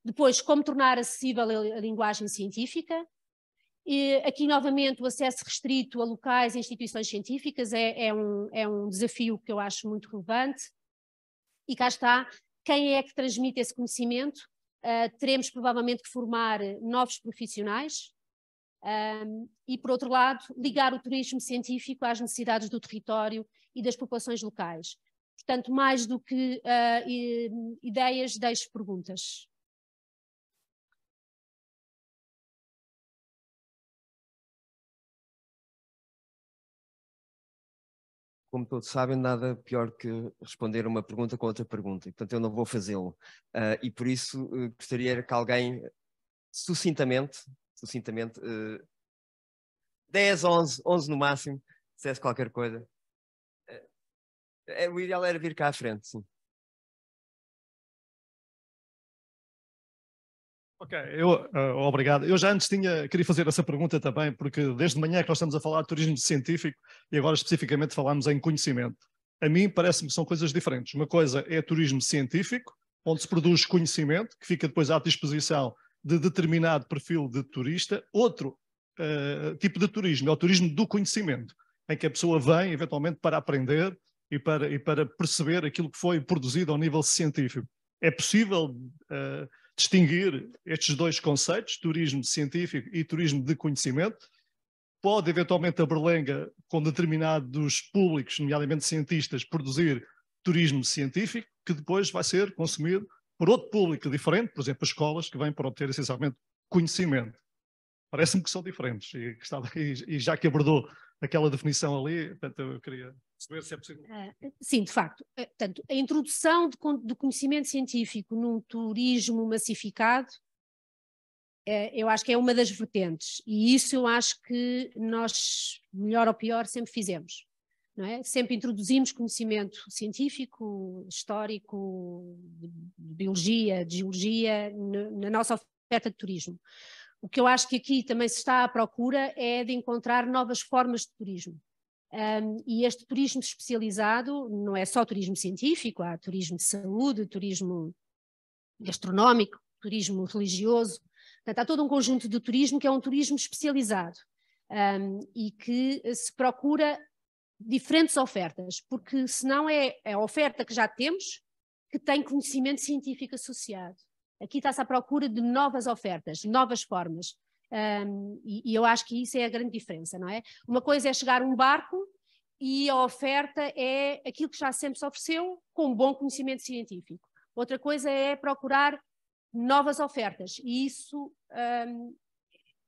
Depois, como tornar acessível a linguagem científica. E aqui, novamente, o acesso restrito a locais e instituições científicas é um desafio que eu acho muito relevante. E cá está, quem é que transmite esse conhecimento? Teremos provavelmente que formar novos profissionais e, por outro lado, ligar o turismo científico às necessidades do território e das populações locais. Portanto, mais do que ideias, deixo perguntas. Como todos sabem, nada pior que responder uma pergunta com outra pergunta, portanto eu não vou fazê-lo. E por isso gostaria que alguém, sucintamente, 10, 11 no máximo, dissesse qualquer coisa. O ideal era vir cá à frente, sim. Ok, obrigado. Eu já antes queria fazer essa pergunta também, porque desde manhã que nós estamos a falar de turismo científico e agora especificamente falamos em conhecimento. A mim parece-me que são coisas diferentes. Uma coisa é turismo científico, onde se produz conhecimento, que fica depois à disposição de determinado perfil de turista. Outro tipo de turismo é o turismo do conhecimento, em que a pessoa vem eventualmente para aprender e para perceber aquilo que foi produzido ao nível científico. É possível distinguir estes dois conceitos, turismo científico e turismo de conhecimento. Pode, eventualmente, a Berlenga, com determinados públicos, nomeadamente cientistas, produzir turismo científico, que depois vai ser consumido por outro público diferente, por exemplo, as escolas, que vêm para obter, essencialmente, conhecimento. Parece-me que são diferentes. E já que abordou aquela definição ali, portanto, eu queria saber se é possível. Sim, de facto. Portanto, a introdução do conhecimento científico num turismo massificado, eu acho que é uma das vertentes. E isso eu acho que nós, melhor ou pior, sempre fizemos. Não é? Sempre introduzimos conhecimento científico, histórico, de biologia, de geologia, na nossa oferta de turismo. O que eu acho que aqui também se está à procura é de encontrar novas formas de turismo. E este turismo especializado não é só turismo científico, há turismo de saúde, turismo gastronómico, turismo religioso. Portanto, há todo um conjunto de turismo que é um turismo especializado e que se procura diferentes ofertas, porque senão é a oferta que já temos que tem conhecimento científico associado. Aqui está-se à procura de novas ofertas, novas formas. E eu acho que isso é a grande diferença, não é? Uma coisa é chegar a um barco e a oferta é aquilo que já sempre se ofereceu com bom conhecimento científico. Outra coisa é procurar novas ofertas. E isso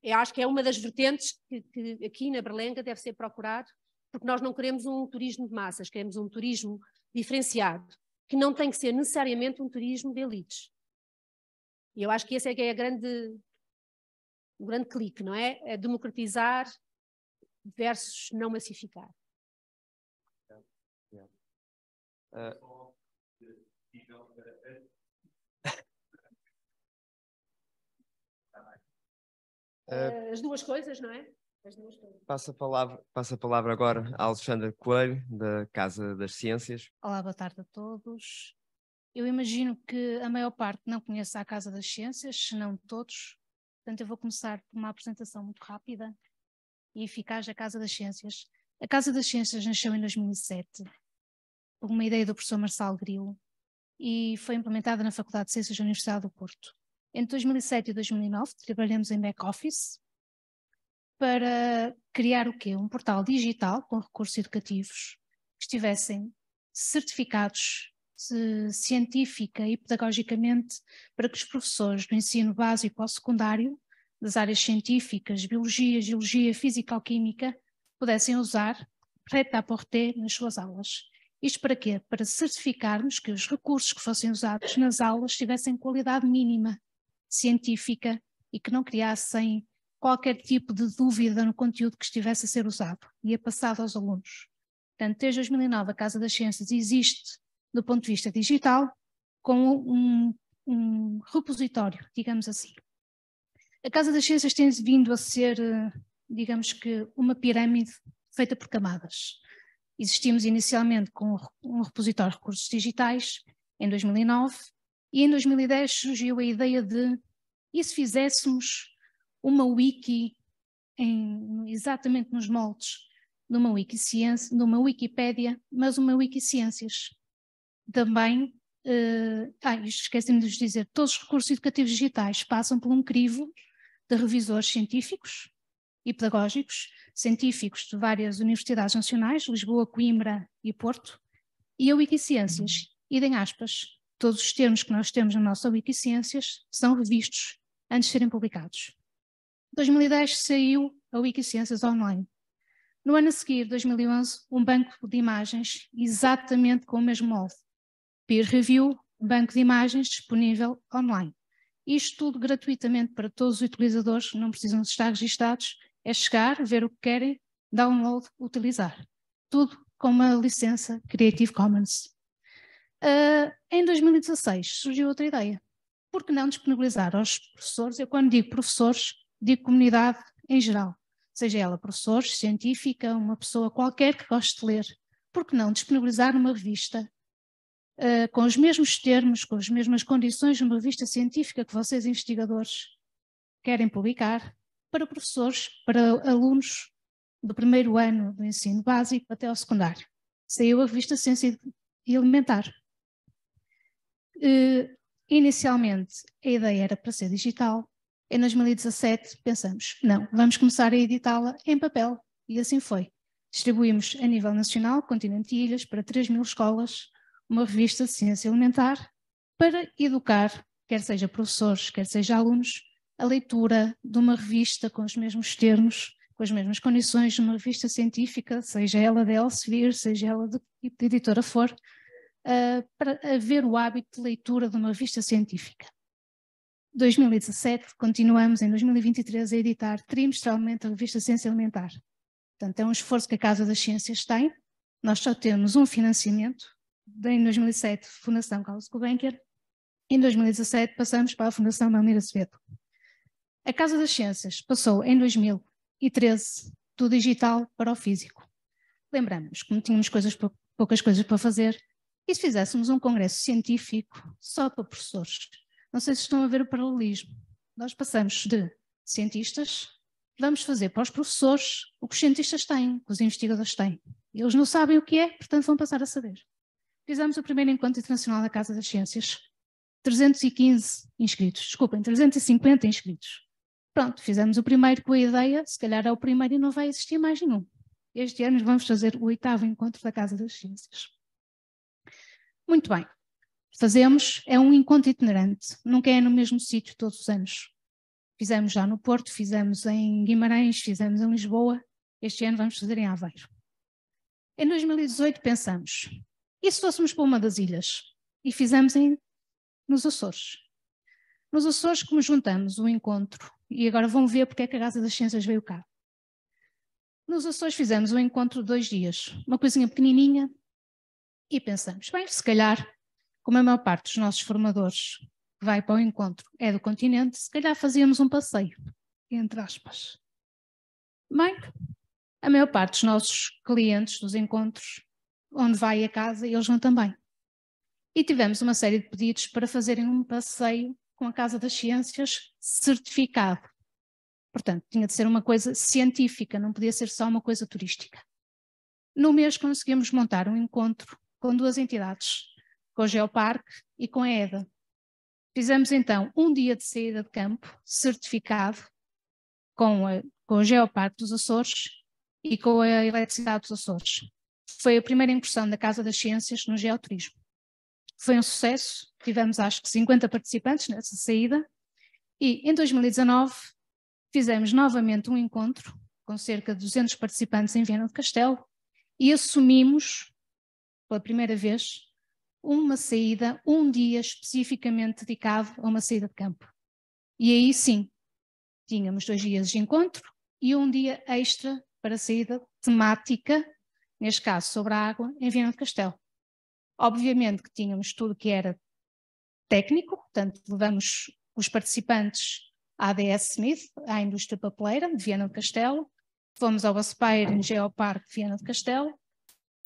eu acho que é uma das vertentes que aqui na Berlenga deve ser procurado, porque nós não queremos um turismo de massas, queremos um turismo diferenciado, que não tem que ser necessariamente um turismo de elites. E eu acho que esse é que é o grande clique, não é? É democratizar versus não massificar. As duas coisas, não é? As duas coisas. Passo a palavra agora à Alexandra Coelho, da Casa das Ciências. Olá, boa tarde a todos. Eu imagino que a maior parte não conheça a Casa das Ciências, se não todos. Portanto, eu vou começar por uma apresentação muito rápida e eficaz da Casa das Ciências. A Casa das Ciências nasceu em 2007, por uma ideia do professor Marçal Grilo, e foi implementada na Faculdade de Ciências da Universidade do Porto. Entre 2007 e 2009, trabalhamos em back-office para criar o quê? Um portal digital com recursos educativos que estivessem certificados científica e pedagogicamente para que os professores do ensino básico ao secundário, das áreas científicas, biologia, geologia, física-química, pudessem usar prêt-à-porter nas suas aulas. Isto para quê? Para certificarmos que os recursos que fossem usados nas aulas tivessem qualidade mínima científica e que não criassem qualquer tipo de dúvida no conteúdo que estivesse a ser usado e é passado aos alunos. Portanto, desde 2009 a Casa das Ciências existe do ponto de vista digital, com um repositório, digamos assim. A Casa das Ciências tem vindo a ser, digamos que, uma pirâmide feita por camadas. Existimos inicialmente com um repositório de recursos digitais, em 2009, e em 2010 surgiu a ideia de, e se fizéssemos uma wiki, exatamente nos moldes de uma Wikiciência, de uma Wikipédia, mas uma Wikiciências. Também, esqueci-me de vos dizer, todos os recursos educativos digitais passam por um crivo de revisores científicos e pedagógicos, científicos de várias universidades nacionais, Lisboa, Coimbra e Porto, E a Wikiciências, idem aspas, todos os termos que nós temos na nossa Wikiciências são revistos antes de serem publicados. Em 2010 saiu a Wikiciências Online. No ano a seguir, 2011, um banco de imagens exatamente com o mesmo molde. Peer Review, banco de imagens disponível online. Isto tudo gratuitamente para todos os utilizadores, não precisam de estar registados, é chegar, ver o que querem, download, utilizar. Tudo com uma licença Creative Commons. Em 2016 surgiu outra ideia. Por que não disponibilizar aos professores? Eu quando digo professores, digo comunidade em geral. Seja ela professores, científica, uma pessoa qualquer que goste de ler. Por que não disponibilizar uma revista com os mesmos termos, com as mesmas condições, uma revista científica que vocês investigadores querem publicar para professores, para alunos do primeiro ano do ensino básico até ao secundário. Saiu a revista Ciência Elementar. Inicialmente a ideia era para ser digital. Em 2017 pensamos, não, vamos começar a editá-la em papel. E assim foi. Distribuímos a nível nacional, continente e ilhas, para 3.000 escolas, uma revista de ciência elementar para educar, quer seja professores, quer seja alunos, a leitura de uma revista com os mesmos termos, com as mesmas condições de uma revista científica, seja ela de Elsevier, seja ela de que tipo de editora for, para haver o hábito de leitura de uma revista científica. 2017, continuamos em 2023 a editar trimestralmente a revista Ciência Elementar. Portanto, é um esforço que a Casa das Ciências tem. Nós só temos um financiamento. Em 2007, Fundação Carlos Gulbenkian. Em 2017, passamos para a Fundação Belmiro Acevedo. A Casa das Ciências passou em 2013 do digital para o físico. Lembramos, como tínhamos poucas coisas para fazer, e se fizéssemos um congresso científico só para professores? Não sei se estão a ver o paralelismo. Nós passamos de cientistas, vamos fazer para os professores o que os cientistas têm, o que os investigadores têm. Eles não sabem o que é, portanto vão passar a saber. Fizemos o primeiro encontro internacional da Casa das Ciências. 315 inscritos, desculpem, 350 inscritos. Pronto, fizemos o primeiro com a ideia, se calhar é o primeiro e não vai existir mais nenhum. Este ano vamos fazer o 8º encontro da Casa das Ciências. Muito bem. Fazemos, é um encontro itinerante, nunca é no mesmo sítio todos os anos. Fizemos já no Porto, fizemos em Guimarães, fizemos em Lisboa, este ano vamos fazer em Aveiro. Em 2018 pensamos, e se fôssemos para uma das ilhas? E fizemos nos Açores. Nos Açores, como juntamos um encontro, e agora vão ver porque é que a Casa das Ciências veio cá. Nos Açores fizemos um encontro de 2 dias, uma coisinha pequenininha, e pensamos, bem, se calhar, como a maior parte dos nossos formadores que vai para o encontro é do continente, se calhar fazíamos um passeio, entre aspas. Bem, a maior parte dos nossos clientes dos encontros, onde vai a casa, eles vão também. E tivemos uma série de pedidos para fazerem um passeio com a Casa das Ciências certificado. Portanto, tinha de ser uma coisa científica, não podia ser só uma coisa turística. No mês conseguimos montar um encontro com 2 entidades, com o Geoparque e com a EDA. Fizemos então um dia de saída de campo certificado com o Geoparque dos Açores e com a Eletricidade dos Açores. Foi a primeira incursão da Casa das Ciências no geoturismo. Foi um sucesso, tivemos acho que 50 participantes nessa saída e em 2019 fizemos novamente um encontro com cerca de 200 participantes em Viana do Castelo e assumimos pela primeira vez uma saída, um dia especificamente dedicado a uma saída de campo. E aí sim, tínhamos 2 dias de encontro e um dia extra para saída temática, neste caso sobre a água, em Viana do Castelo. Obviamente que tínhamos tudo que era técnico, portanto levamos os participantes à ADS Smith, à indústria papeleira de Viana do Castelo, fomos ao Aspire Geoparque de Viana do Castelo,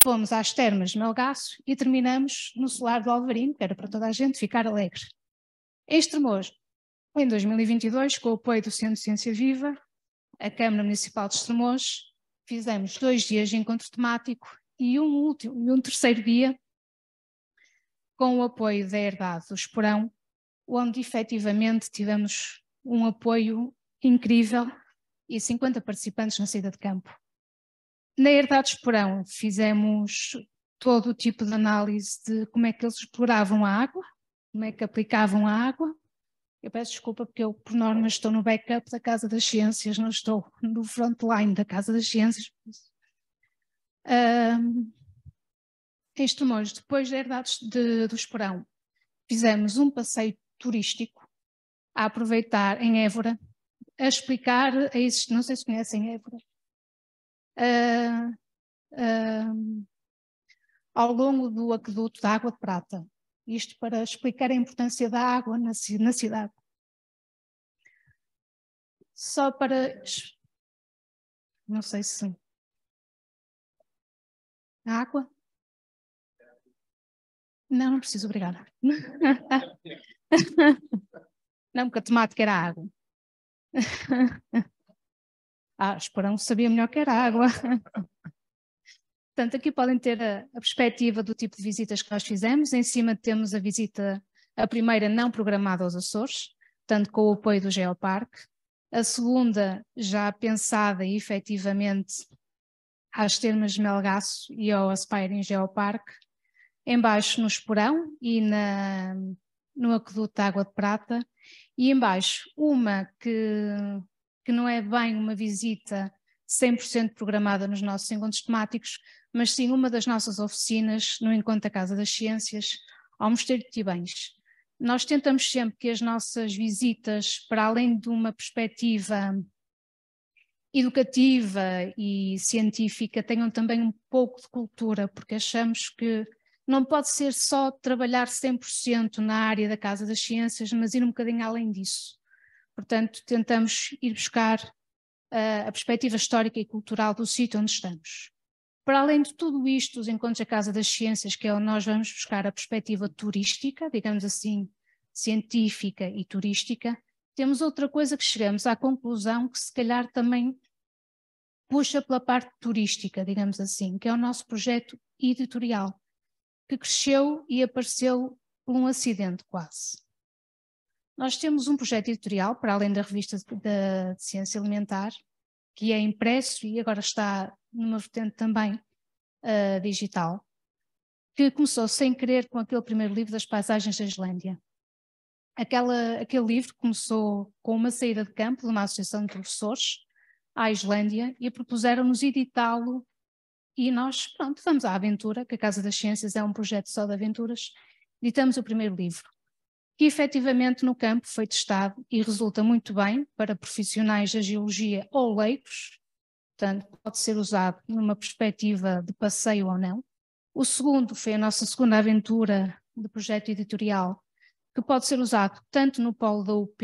fomos às termas de Melgaço e terminamos no solar do Alvarinho, que era para toda a gente ficar alegre. Em Estremoz, em 2022, com o apoio do Centro de Ciência Viva, a Câmara Municipal de Estremoz, fizemos 2 dias de encontro temático e um terceiro dia com o apoio da Herdade do Esporão, onde efetivamente tivemos um apoio incrível e 50 participantes na saída de campo. Na Herdade do Esporão fizemos todo o tipo de análise de como é que eles exploravam a água, como é que aplicavam a água. Eu peço desculpa porque eu, por norma, estou no backup da Casa das Ciências, não estou no frontline da Casa das Ciências. Em Estremoz, depois de herdados do Esporão, fizemos um passeio turístico a aproveitar em Évora, a explicar, não sei se conhecem Évora, ao longo do aqueduto da Água de Prata. Isto para explicar a importância da água na cidade. Só para... Não sei se... A água? Não, não preciso, obrigada. Não, porque a temática era a água. Esporão sabia melhor que era água. Portanto, aqui podem ter a perspectiva do tipo de visitas que nós fizemos. Em cima temos a visita, a primeira não programada aos Açores, portanto com o apoio do Geoparque. A segunda já pensada e efetivamente às Termas de Melgaço e ao Aspiring Geoparque. Embaixo no Esporão e no aqueduto de Água de Prata. E embaixo uma que não é bem uma visita 100% programada nos nossos encontros temáticos, mas sim uma das nossas oficinas no Encontro da Casa das Ciências, ao Mosteiro de Tibães. Nós tentamos sempre que as nossas visitas, para além de uma perspectiva educativa e científica, tenham também um pouco de cultura, porque achamos que não pode ser só trabalhar 100% na área da Casa das Ciências, mas ir um bocadinho além disso. Portanto, tentamos ir buscar a perspectiva histórica e cultural do sítio onde estamos. Para além de tudo isto, os encontros da Casa das Ciências, que é onde nós vamos buscar a perspectiva turística, digamos assim, científica e turística, temos outra coisa que chegamos à conclusão que se calhar também puxa pela parte turística, digamos assim, que é o nosso projeto editorial, que cresceu e apareceu por um acidente quase. Nós temos um projeto editorial, para além da revista de Ciência Alimentar, que é impresso e agora está numa vertente também digital, que começou sem querer com aquele primeiro livro das paisagens da Islândia. Aquele livro começou com uma saída de campo de uma associação de professores à Islândia e propuseram-nos editá-lo e nós, pronto, vamos à aventura, que a Casa das Ciências é um projeto só de aventuras, editamos o primeiro livro, que efetivamente no campo foi testado e resulta muito bem para profissionais da geologia ou leigos, portanto pode ser usado numa perspectiva de passeio ou não. O segundo foi a nossa segunda aventura de projeto editorial, que pode ser usado tanto no polo da UP,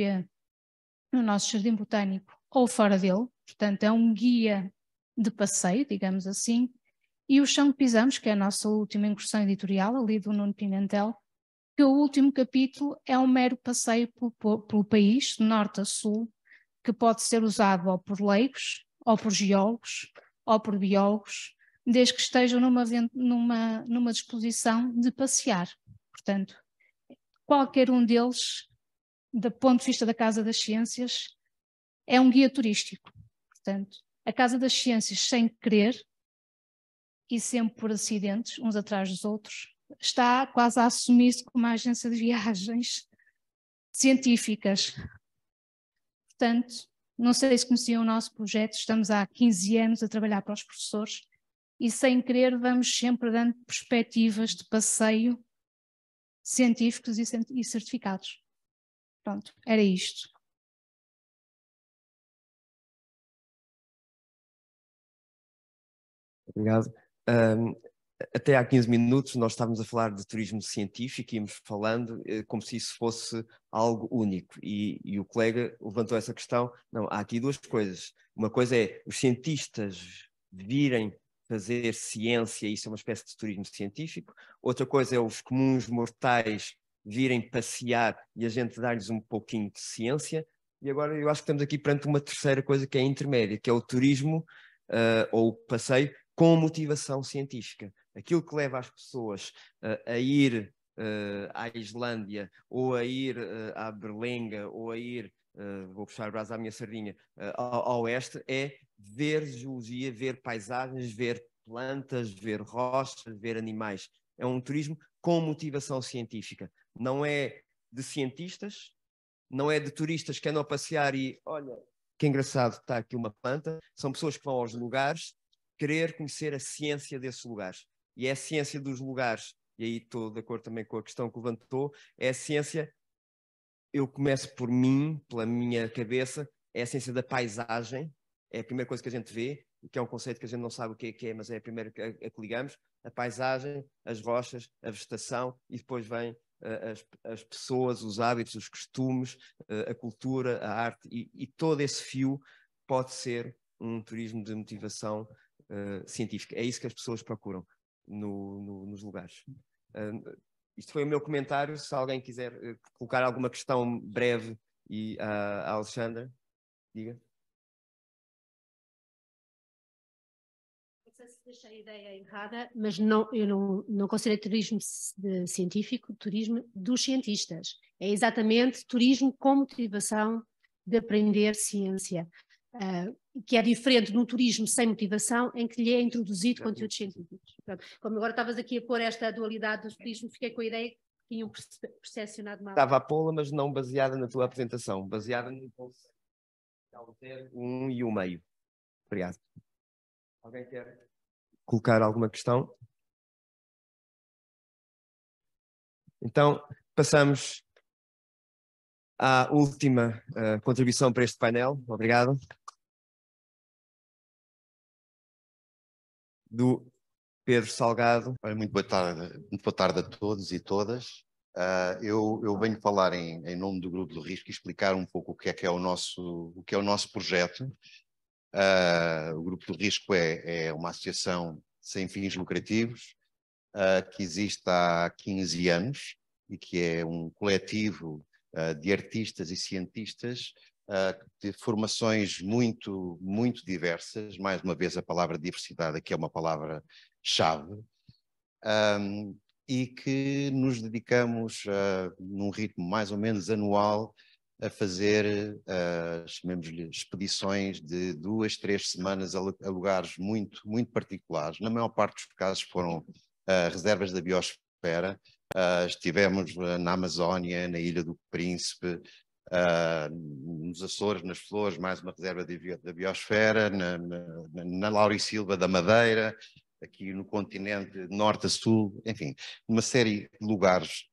no nosso jardim botânico, ou fora dele, portanto é um guia de passeio, digamos assim, e O Chão que Pisamos, que é a nossa última incursão editorial, ali do Nuno Pimentel, que o último capítulo é um mero passeio pelo país, de norte a sul, que pode ser usado ou por leigos, ou por geólogos, ou por biólogos, desde que estejam numa disposição de passear. Portanto, qualquer um deles, do ponto de vista da Casa das Ciências, é um guia turístico. Portanto, a Casa das Ciências, sem querer, e sempre por acidentes, uns atrás dos outros, está quase a assumir-se como uma agência de viagens científicas. Portanto, não sei se conheciam o nosso projeto, estamos há 15 anos a trabalhar para os professores e sem querer vamos sempre dando perspectivas de passeio científicos e certificados. Pronto, era isto. Obrigado. Até há 15 minutos nós estávamos a falar de turismo científico e íamos falando como se isso fosse algo único e o colega levantou essa questão. Não, há aqui duas coisas. Uma coisa é os cientistas virem fazer ciência, isso é uma espécie de turismo científico. Outra coisa é os comuns mortais virem passear e a gente dar-lhes um pouquinho de ciência. E agora eu acho que estamos aqui perante uma terceira coisa que é intermédia, que é o turismo ou o passeio com motivação científica. Aquilo que leva as pessoas a ir à Islândia, ou a ir à Berlenga, ou a ir, vou puxar a brasa à minha sardinha, ao oeste, é ver geologia, ver paisagens, ver plantas, ver rochas, ver animais. É um turismo com motivação científica. Não é de cientistas, não é de turistas que andam a passear e, olha, que engraçado, está aqui uma planta. São pessoas que vão aos lugares querer conhecer a ciência desses lugares. E é a ciência dos lugares, e aí estou de acordo também com a questão que levantou, é a ciência, eu começo por mim, pela minha cabeça, é a ciência da paisagem, é a primeira coisa que a gente vê, que é um conceito que a gente não sabe o que é, mas é a primeira a que ligamos, a paisagem, as rochas, a vegetação, e depois vem as pessoas, os hábitos, os costumes, a cultura, a arte, e todo esse fio pode ser um turismo de motivação científica. É isso que as pessoas procuram nos lugares. Isto foi o meu comentário. Se alguém quiser colocar alguma questão breve e a Alexandra, diga. Não sei se deixei a ideia errada, mas eu não considero turismo científico turismo dos cientistas. É exatamente turismo com motivação de aprender ciência, que é diferente de um turismo sem motivação, em que lhe é introduzido conteúdos científicos. Pronto. Como agora estavas aqui a pôr esta dualidade do turismo, fiquei com a ideia que tinham percepcionado mal. Estava a pô-la, mas não baseada na tua apresentação, baseada no conceito. 1 e 1/2. Obrigado. Alguém quer colocar alguma questão? Então, passamos à última contribuição para este painel. Obrigado. Do Pedro Salgado. Muito boa tarde a todos e todas. Eu venho falar em nome do Grupo do Risco e explicar um pouco o que é o nosso projeto. O Grupo do Risco é uma associação sem fins lucrativos que existe há 15 anos e que é um coletivo de artistas e cientistas de formações muito, muito diversas. Mais uma vez a palavra diversidade aqui é uma palavra-chave. E que nos dedicamos num ritmo mais ou menos anual a fazer, chamemos-lhe, expedições de 2, 3 semanas a lugares muito, muito particulares. Na maior parte dos casos foram reservas da biosfera. Estivemos na Amazónia, na Ilha do Príncipe, nos Açores, nas Flores, mais uma reserva da biosfera, na Laurisilva da Madeira, aqui no continente norte a sul, enfim, uma série de lugares.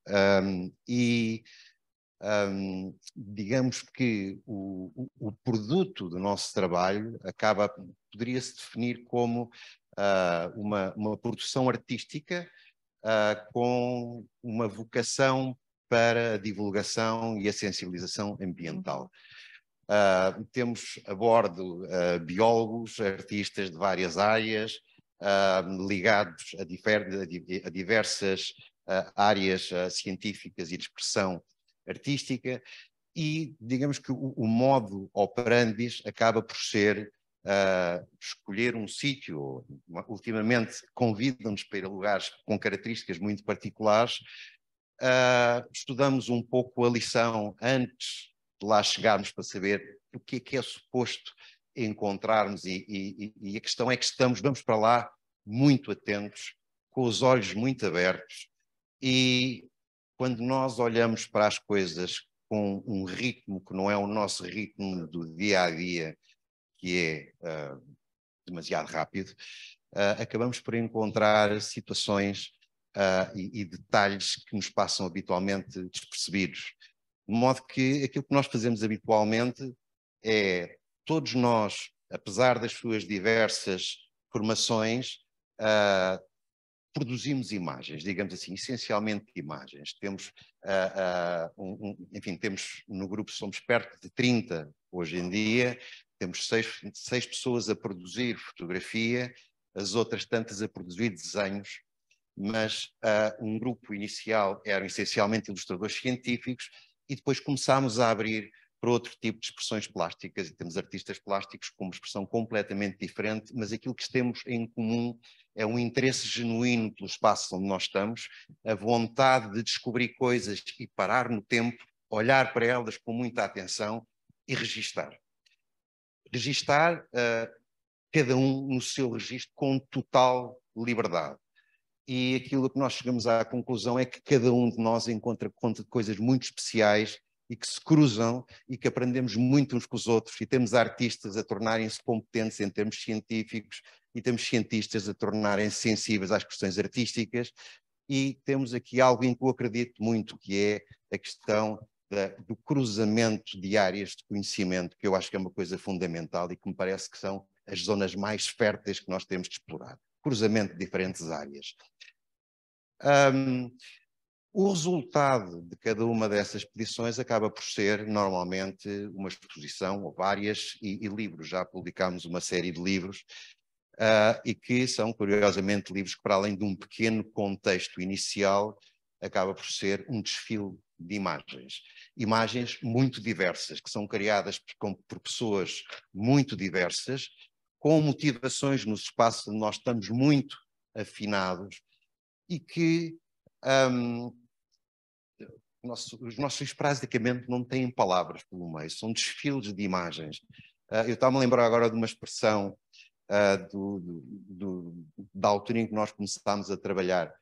Digamos que o produto do nosso trabalho poderia-se definir como uma produção artística com uma vocação para a divulgação e a sensibilização ambiental. Temos a bordo biólogos, artistas de várias áreas, ligados a diversas áreas científicas e de expressão artística, e digamos que o modo operandi acaba por ser escolher um sítio. Ultimamente convidam-nos para ir a lugares com características muito particulares. Estudamos um pouco a lição antes de lá chegarmos para saber o que é suposto encontrarmos, e a questão é que vamos para lá muito atentos, com os olhos muito abertos, e quando nós olhamos para as coisas com um ritmo que não é o nosso ritmo do dia a dia, que é demasiado rápido, acabamos por encontrar situações e detalhes que nos passam habitualmente despercebidos. De modo que aquilo que nós fazemos habitualmente é, todos nós, apesar das suas diversas formações, produzimos imagens, digamos assim, essencialmente imagens. Temos, enfim, temos no grupo, somos perto de 30 hoje em dia, temos seis pessoas a produzir fotografia, as outras tantas a produzir desenhos, mas um grupo inicial eram essencialmente ilustradores científicos, e depois começámos a abrir para outro tipo de expressões plásticas, e temos artistas plásticos com uma expressão completamente diferente, mas aquilo que temos em comum é um interesse genuíno pelo espaço onde nós estamos, a vontade de descobrir coisas e parar no tempo, olhar para elas com muita atenção e registar. Registar cada um no seu registro com total liberdade. E aquilo que nós chegamos à conclusão é que cada um de nós encontra coisas muito especiais e que se cruzam e que aprendemos muito uns com os outros, e temos artistas a tornarem-se competentes em termos científicos e temos cientistas a tornarem-se sensíveis às questões artísticas, e temos aqui algo em que eu acredito muito, que é a questão do cruzamento de áreas de conhecimento, que eu acho que é uma coisa fundamental e que me parece que são as zonas mais férteis que nós temos de explorar. Cruzamento de diferentes áreas. O resultado de cada uma dessas expedições acaba por ser, normalmente, uma exposição, ou várias, e livros. Já publicámos uma série de livros, e que são, curiosamente, livros que, para além de um pequeno contexto inicial, acaba por ser um desfile de imagens. Imagens muito diversas, que são criadas por pessoas muito diversas, com motivações nos espaços onde nós estamos muito afinados, e que os nossos filhos praticamente não têm palavras pelo meio, são desfiles de imagens. Eu estava a lembrar agora de uma expressão da altura em que nós começámos a trabalhar,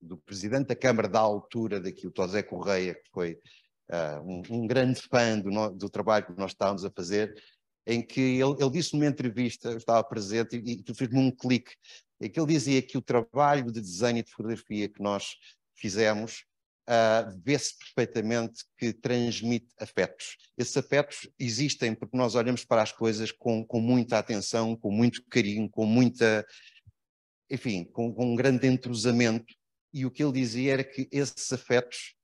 do presidente da Câmara da altura daqui, o José Correia, que foi um grande fã do trabalho que nós estávamos a fazer, em que ele disse numa entrevista, eu estava presente, e fez-me um clique, em que ele dizia que o trabalho de desenho e de fotografia que nós fizemos vê-se perfeitamente que transmite afetos. Esses afetos existem porque nós olhamos para as coisas com muita atenção, com muito carinho, com muita, enfim, com um grande entrosamento, e o que ele dizia era que esses afetos,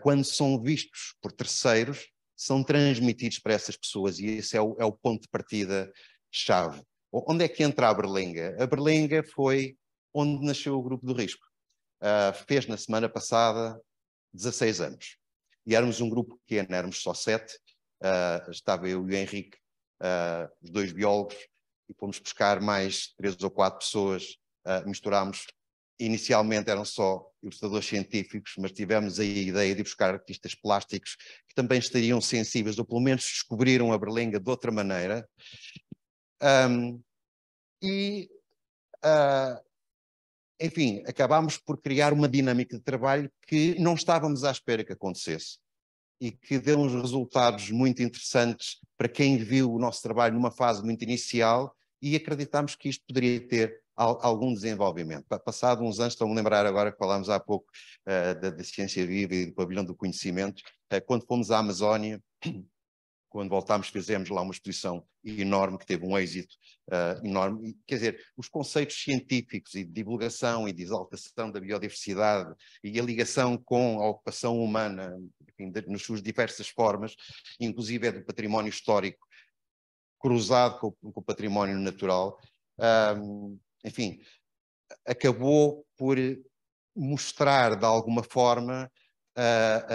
quando são vistos por terceiros, são transmitidos para essas pessoas, e esse é o ponto de partida-chave. Onde é que entra a Berlenga? A Berlenga foi onde nasceu o Grupo do Risco. Fez na semana passada 16 anos. E éramos um grupo pequeno, éramos só 7. Estava eu e o Henrique, os 2 biólogos, e fomos buscar mais 3 ou 4 pessoas. Misturámos, inicialmente eram só ilustradores científicos, mas tivemos aí a ideia de buscar artistas plásticos que também estariam sensíveis, ou pelo menos descobriram a Berlenga de outra maneira. Enfim, acabámos por criar uma dinâmica de trabalho que não estávamos à espera que acontecesse, e que deu uns resultados muito interessantes para quem viu o nosso trabalho numa fase muito inicial, e acreditámos que isto poderia ter algum desenvolvimento. Passado uns anos, estou-me a lembrar agora que falámos há pouco da ciência viva e do pavilhão do conhecimento, quando fomos à Amazónia, quando voltámos, fizemos lá uma exposição enorme, que teve um êxito enorme. Quer dizer, os conceitos científicos e de divulgação e de exaltação da biodiversidade e a ligação com a ocupação humana, enfim, nas suas diversas formas, inclusive é do património histórico, cruzado com o património natural, enfim, acabou por mostrar de alguma forma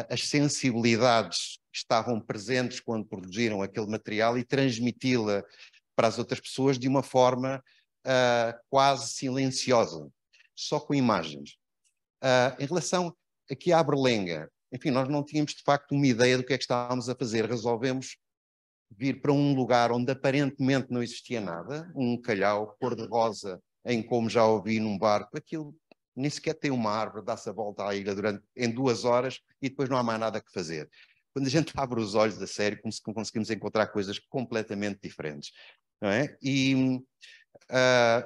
as sensibilidades que estavam presentes quando produziram aquele material e transmiti-la para as outras pessoas de uma forma quase silenciosa, só com imagens. Em relação aqui à Berlenga, enfim, nós não tínhamos de facto uma ideia do que é que estávamos a fazer. Resolvemos vir para um lugar onde aparentemente não existia nada, um calhau cor-de-rosa, em como já ouvi num barco, aquilo nem sequer tem uma árvore, dá-se a volta à ilha em 2 horas e depois não há mais nada que fazer. Quando a gente abre os olhos da série, conseguimos encontrar coisas completamente diferentes, não é? E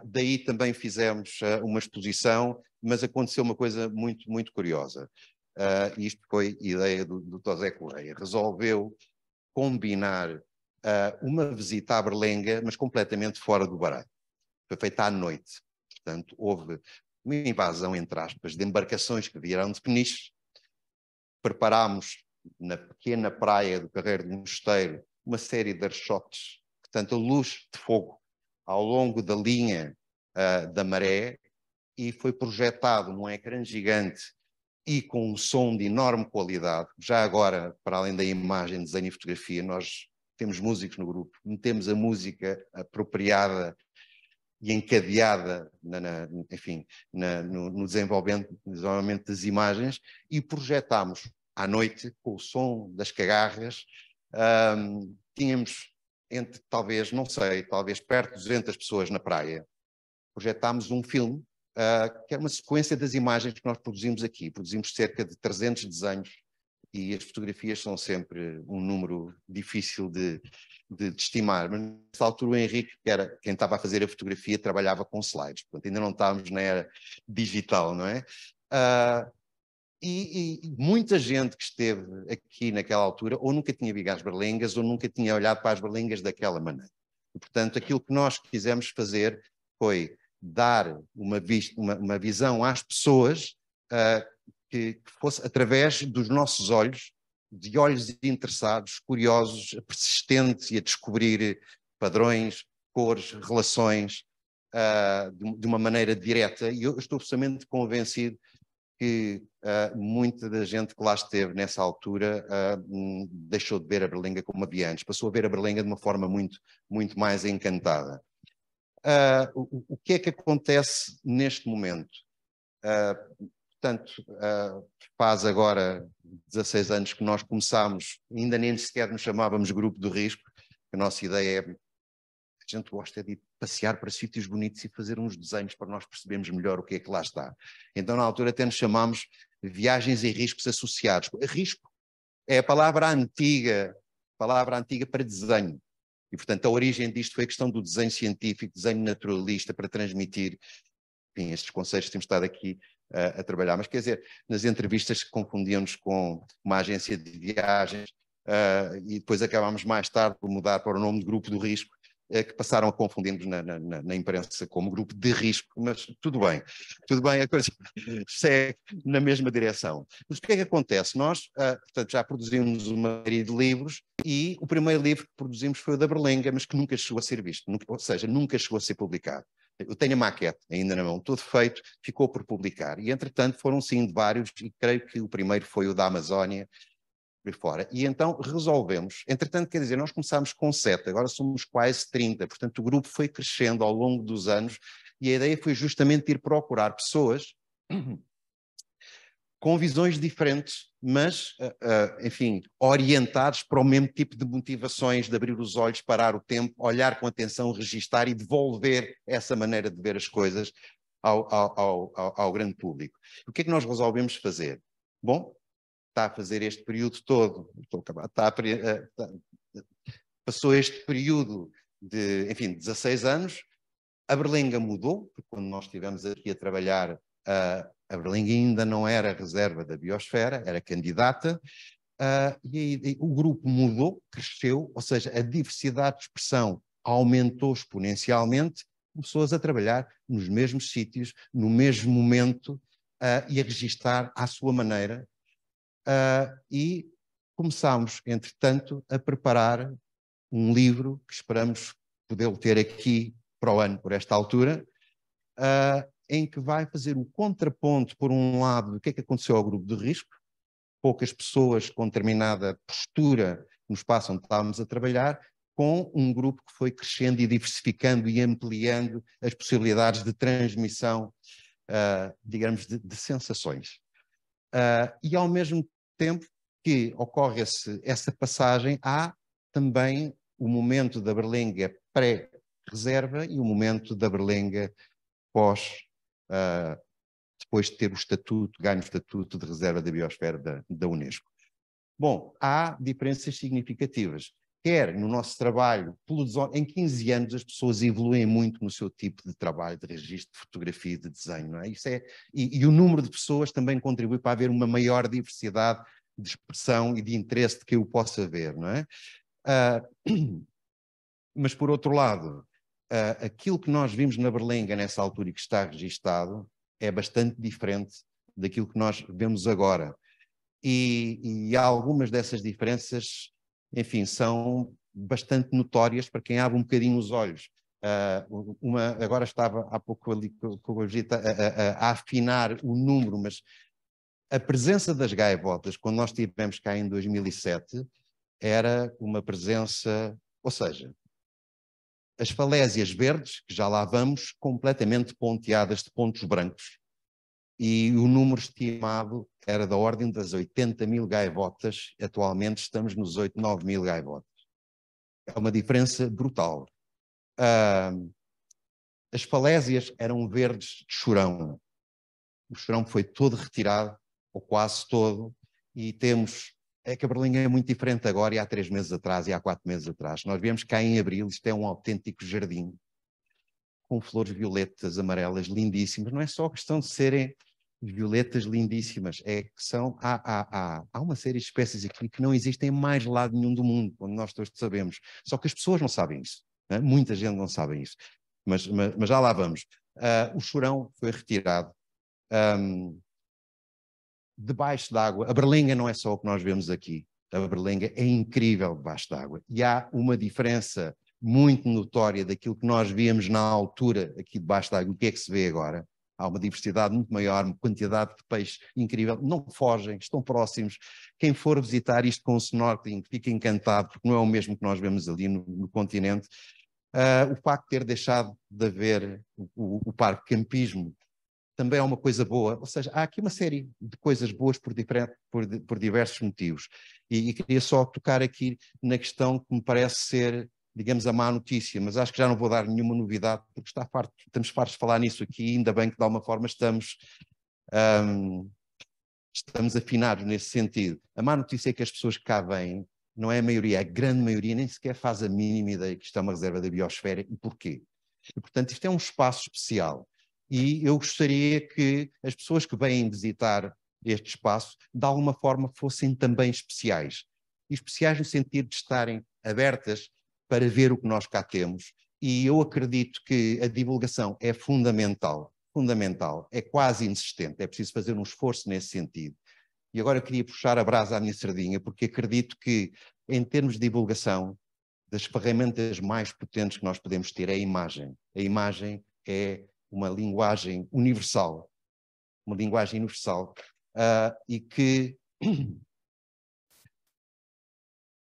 daí também fizemos uma exposição, mas aconteceu uma coisa muito, muito curiosa. Isto foi ideia do José Correia. Resolveu combinar uma visita à Berlenga, mas completamente fora do baralho. Foi feita à noite. Portanto, houve uma invasão, entre aspas, de embarcações que vieram de Peniche. Preparámos na pequena praia do Carreiro do Mosteiro uma série de archotes, portanto, a luz de fogo ao longo da linha da maré, e foi projetado num ecrã gigante e com um som de enorme qualidade. Já agora, para além da imagem, desenho e fotografia, nós temos músicos no grupo, metemos a música apropriada e encadeada no desenvolvimento das imagens, e projetámos à noite, com o som das cagarras, tínhamos entre, talvez, não sei, talvez perto de 200 pessoas na praia. Projetámos um filme, que é uma sequência das imagens que nós produzimos aqui. Produzimos cerca de 300 desenhos e as fotografias são sempre um número difícil de estimar. Mas nessa altura o Henrique, que era quem estava a fazer a fotografia, trabalhava com slides. Portanto, ainda não estávamos na era digital, não é? E muita gente que esteve aqui naquela altura ou nunca tinha visto as berlengas ou nunca tinha olhado para as berlengas daquela maneira. E, portanto, aquilo que nós quisemos fazer foi dar uma visão às pessoas que fosse através dos nossos olhos, de olhos interessados, curiosos, persistentes e a descobrir padrões, cores, relações de uma maneira direta. E eu estou absolutamente convencido que muita da gente que lá esteve nessa altura deixou de ver a berlenga como havia antes, passou a ver a berlenga de uma forma muito, muito mais encantada. O que é que acontece neste momento? Portanto, faz agora 16 anos que nós começámos, ainda nem sequer nos chamávamos Grupo do Risco, a nossa ideia é, a gente gosta de passear para sítios bonitos e fazer uns desenhos para nós percebermos melhor o que é que lá está. Então, na altura, até nos chamámos Viagens e Riscos Associados. Risco é a palavra antiga para desenho. E, portanto, a origem disto foi a questão do desenho científico, desenho naturalista, para transmitir, enfim, estes conceitos que temos estado aqui a trabalhar. Mas, quer dizer, nas entrevistas confundiam-nos com uma agência de viagens e depois acabámos mais tarde por mudar para o nome de Grupo do Risco, que passaram a confundir-nos na imprensa como grupo de risco, mas tudo bem, a coisa segue na mesma direção. Mas o que é que acontece? Nós, portanto, já produzimos uma série de livros e o primeiro livro que produzimos foi o da berlenga, mas que nunca chegou a ser visto, ou seja, nunca chegou a ser publicado. Eu tenho a maquete ainda na mão, todo feito, ficou por publicar. E, entretanto, foram sim vários, e creio que o primeiro foi o da Amazónia, por fora. E então resolvemos, entretanto, quer dizer, nós começámos com 7, agora somos quase 30, portanto o grupo foi crescendo ao longo dos anos e a ideia foi justamente ir procurar pessoas com visões diferentes, mas, enfim, orientados para o mesmo tipo de motivações, de abrir os olhos, parar o tempo, olhar com atenção, registar e devolver essa maneira de ver as coisas ao grande público. O que é que nós resolvemos fazer? Bom, está a fazer este período todo, passou este período de, enfim, 16 anos, a berlenga mudou, porque quando nós estivemos aqui a trabalhar, a berlenga ainda não era reserva da biosfera, era candidata, e o grupo mudou, cresceu, ou seja, a diversidade de expressão aumentou exponencialmente, pessoas a trabalhar nos mesmos sítios, no mesmo momento, e a registar à sua maneira. E começámos, entretanto, a preparar um livro que esperamos poder ter aqui para o ano, por esta altura, em que vai fazer o contraponto, por um lado, do que é que aconteceu ao grupo de risco, poucas pessoas com determinada postura no espaço onde estávamos a trabalhar, com um grupo que foi crescendo e diversificando e ampliando as possibilidades de transmissão, digamos, de sensações. E ao mesmo tempo que ocorre essa passagem, há também o momento da berlenga pré-reserva e o momento da berlenga pós, depois de ter ganho o estatuto de reserva da biosfera da Unesco. Bom, há diferenças significativas. Quer no nosso trabalho, em 15 anos as pessoas evoluem muito no seu tipo de trabalho, de registro, de fotografia, de desenho, não é? E o número de pessoas também contribui para haver uma maior diversidade de expressão e de interesse de que eu possa ver, não é? Mas por outro lado, aquilo que nós vimos na berlenga nessa altura e que está registado é bastante diferente daquilo que nós vemos agora. E algumas dessas diferenças, enfim, são bastante notórias para quem abre um bocadinho os olhos. Agora estava há pouco ali com a Brigitte a afinar o número, mas a presença das gaivotas, quando nós estivemos cá em 2007, era uma presença, ou seja, as falésias verdes, que já lá vamos, completamente ponteadas de pontos brancos. e o número estimado era da ordem das 80 mil gaivotas, atualmente estamos nos 8, 9 mil gaivotas. É uma diferença brutal. As falésias eram verdes de chorão. O chorão foi todo retirado, ou quase todo, e temos... É que a Berlim é muito diferente agora e há 3 meses atrás e há 4 meses atrás. Nós viemos cá em abril, isto é um autêntico jardim, com flores violetas, amarelas, lindíssimas. Não é só questão de serem violetas lindíssimas, é que há uma série de espécies aqui que não existem em mais lado nenhum do mundo, onde nós todos sabemos. Só que as pessoas não sabem isso. Né? Muita gente não sabe isso. Mas já lá vamos. O chorão foi retirado. Debaixo d'água, a berlenga não é só o que nós vemos aqui. A berlenga é incrível debaixo d'água. E há uma diferença muito notória daquilo que nós víamos na altura aqui debaixo d'água. O que é que se vê agora? Há uma diversidade muito maior, uma quantidade de peixes incrível. Não fogem, estão próximos. Quem for visitar isto com o snorkeling fica encantado, porque não é o mesmo que nós vemos ali no continente. O facto de ter deixado de haver o parque campismo também é uma coisa boa, ou seja, há aqui uma série de coisas boas por diversos motivos. E queria só tocar aqui na questão que me parece ser, digamos, a má notícia, mas acho que já não vou dar nenhuma novidade, porque estamos fartos de falar nisso aqui, ainda bem que de alguma forma estamos afinados nesse sentido. A má notícia é que as pessoas que cá vêm, não é a maioria, a grande maioria nem sequer faz a mínima ideia que isto é uma reserva da biosfera e porquê. E, portanto, isto é um espaço especial. E eu gostaria que as pessoas que vêm visitar este espaço, de alguma forma, fossem também especiais. E especiais no sentido de estarem abertas para ver o que nós cá temos. E eu acredito que a divulgação é fundamental, é quase inexistente, é preciso fazer um esforço nesse sentido. E agora eu queria puxar a brasa à minha sardinha, porque acredito que, em termos de divulgação, das ferramentas mais potentes que nós podemos ter é a imagem. A imagem é uma linguagem universal, e que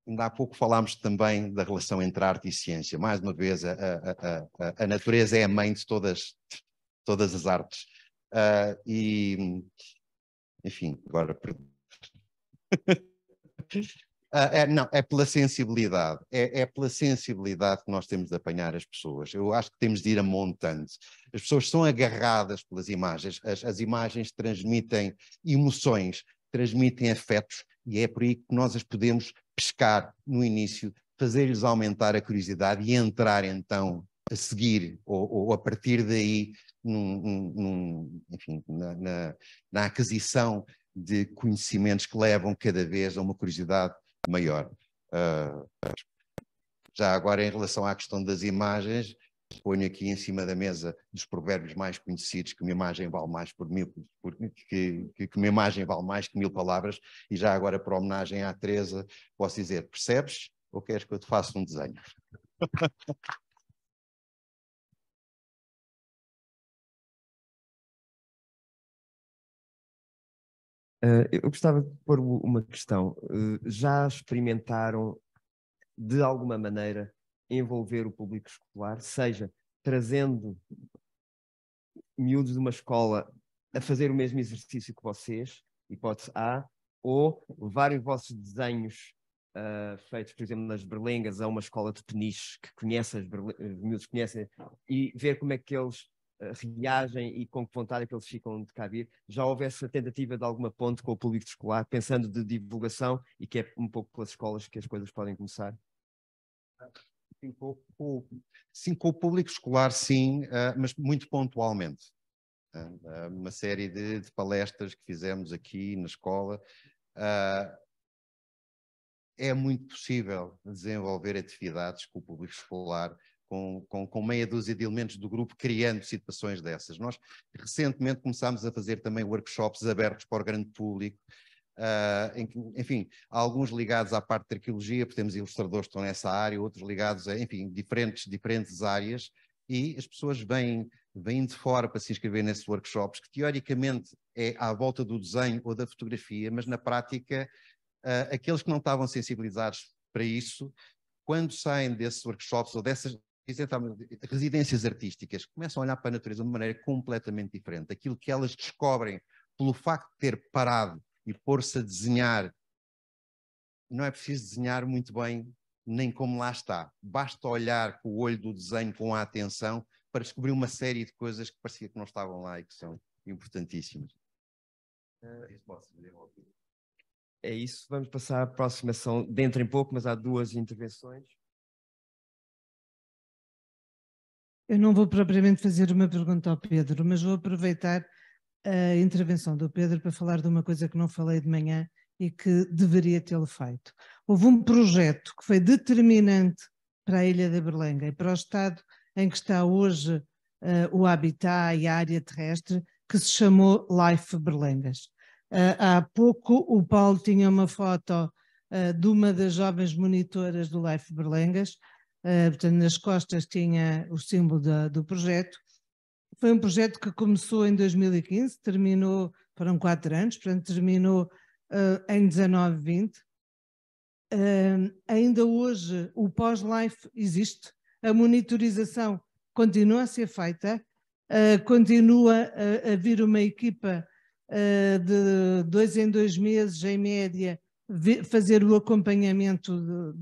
ainda há pouco falámos também da relação entre arte e ciência. Mais uma vez, a natureza é a mãe de todas as artes. Enfim, agora... não, é pela sensibilidade. É pela sensibilidade que nós temos de apanhar as pessoas. Eu acho que temos de ir amontando. As pessoas são agarradas pelas imagens. As imagens transmitem emoções, transmitem afetos, e é por aí que nós as podemos pescar no início, fazer-lhes aumentar a curiosidade e entrar então a seguir, ou a partir daí, enfim, na aquisição de conhecimentos que levam cada vez a uma curiosidade maior. Já agora, em relação à questão das imagens, ponho aqui em cima da mesa dos provérbios mais conhecidos, que uma imagem vale mais que uma imagem vale mais que 1000 palavras, e já agora, por homenagem à Teresa, posso dizer: percebes ou queres que eu te faça um desenho? Eu gostava de pôr uma questão. Já experimentaram, de alguma maneira, envolver o público escolar, seja trazendo miúdos de uma escola a fazer o mesmo exercício que vocês, hipótese A, ou levarem os vossos desenhos feitos, por exemplo, nas berlengas, a uma escola de peniche que conhece, os miúdos conhecem, e ver como é que eles reagem e com que vontade é que eles ficam de cá vir. Já houve essa tentativa de alguma ponte com o público escolar, pensando de divulgação, e que é um pouco pelas escolas que as coisas podem começar? Sim, com o público escolar, sim, mas muito pontualmente. Uma série de palestras que fizemos aqui na escola. É muito possível desenvolver atividades com o público escolar, com meia dúzia de elementos do grupo, criando situações dessas. Nós recentemente começámos a fazer também workshops abertos para o grande público, enfim, alguns ligados à parte de arqueologia, porque temos ilustradores que estão nessa área, outros ligados a, enfim, diferentes áreas, e as pessoas vêm de fora para se inscrever nesses workshops, que teoricamente é à volta do desenho ou da fotografia, mas na prática, aqueles que não estavam sensibilizados para isso, quando saem desses workshops ou dessas residências artísticas, começam a olhar para a natureza de uma maneira completamente diferente. Aquilo que elas descobrem pelo facto de ter parado e pôr-se a desenhar, não é preciso desenhar muito bem nem como lá está. Basta olhar com o olho do desenho com a atenção para descobrir uma série de coisas que parecia que não estavam lá e que são importantíssimas. É isso, vamos passar à próxima ação dentro em pouco, mas há 2 intervenções. Eu não vou propriamente fazer uma pergunta ao Pedro, mas vou aproveitar a intervenção do Pedro para falar de uma coisa que não falei de manhã e que deveria tê-lo feito. Houve um projeto que foi determinante para a Ilha da Berlenga e para o estado em que está hoje o habitat e a área terrestre, que se chamou Life Berlengas. Há pouco o Paulo tinha uma foto de uma das jovens monitoras do Life Berlengas, portanto nas costas tinha o símbolo do projeto. Foi um projeto que começou em 2015, terminou, foram 4 anos, portanto terminou em 19-20. Ainda hoje o pós-life existe, a monitorização continua a ser feita, continua a vir uma equipa de 2 em 2 meses, em média, fazer o acompanhamento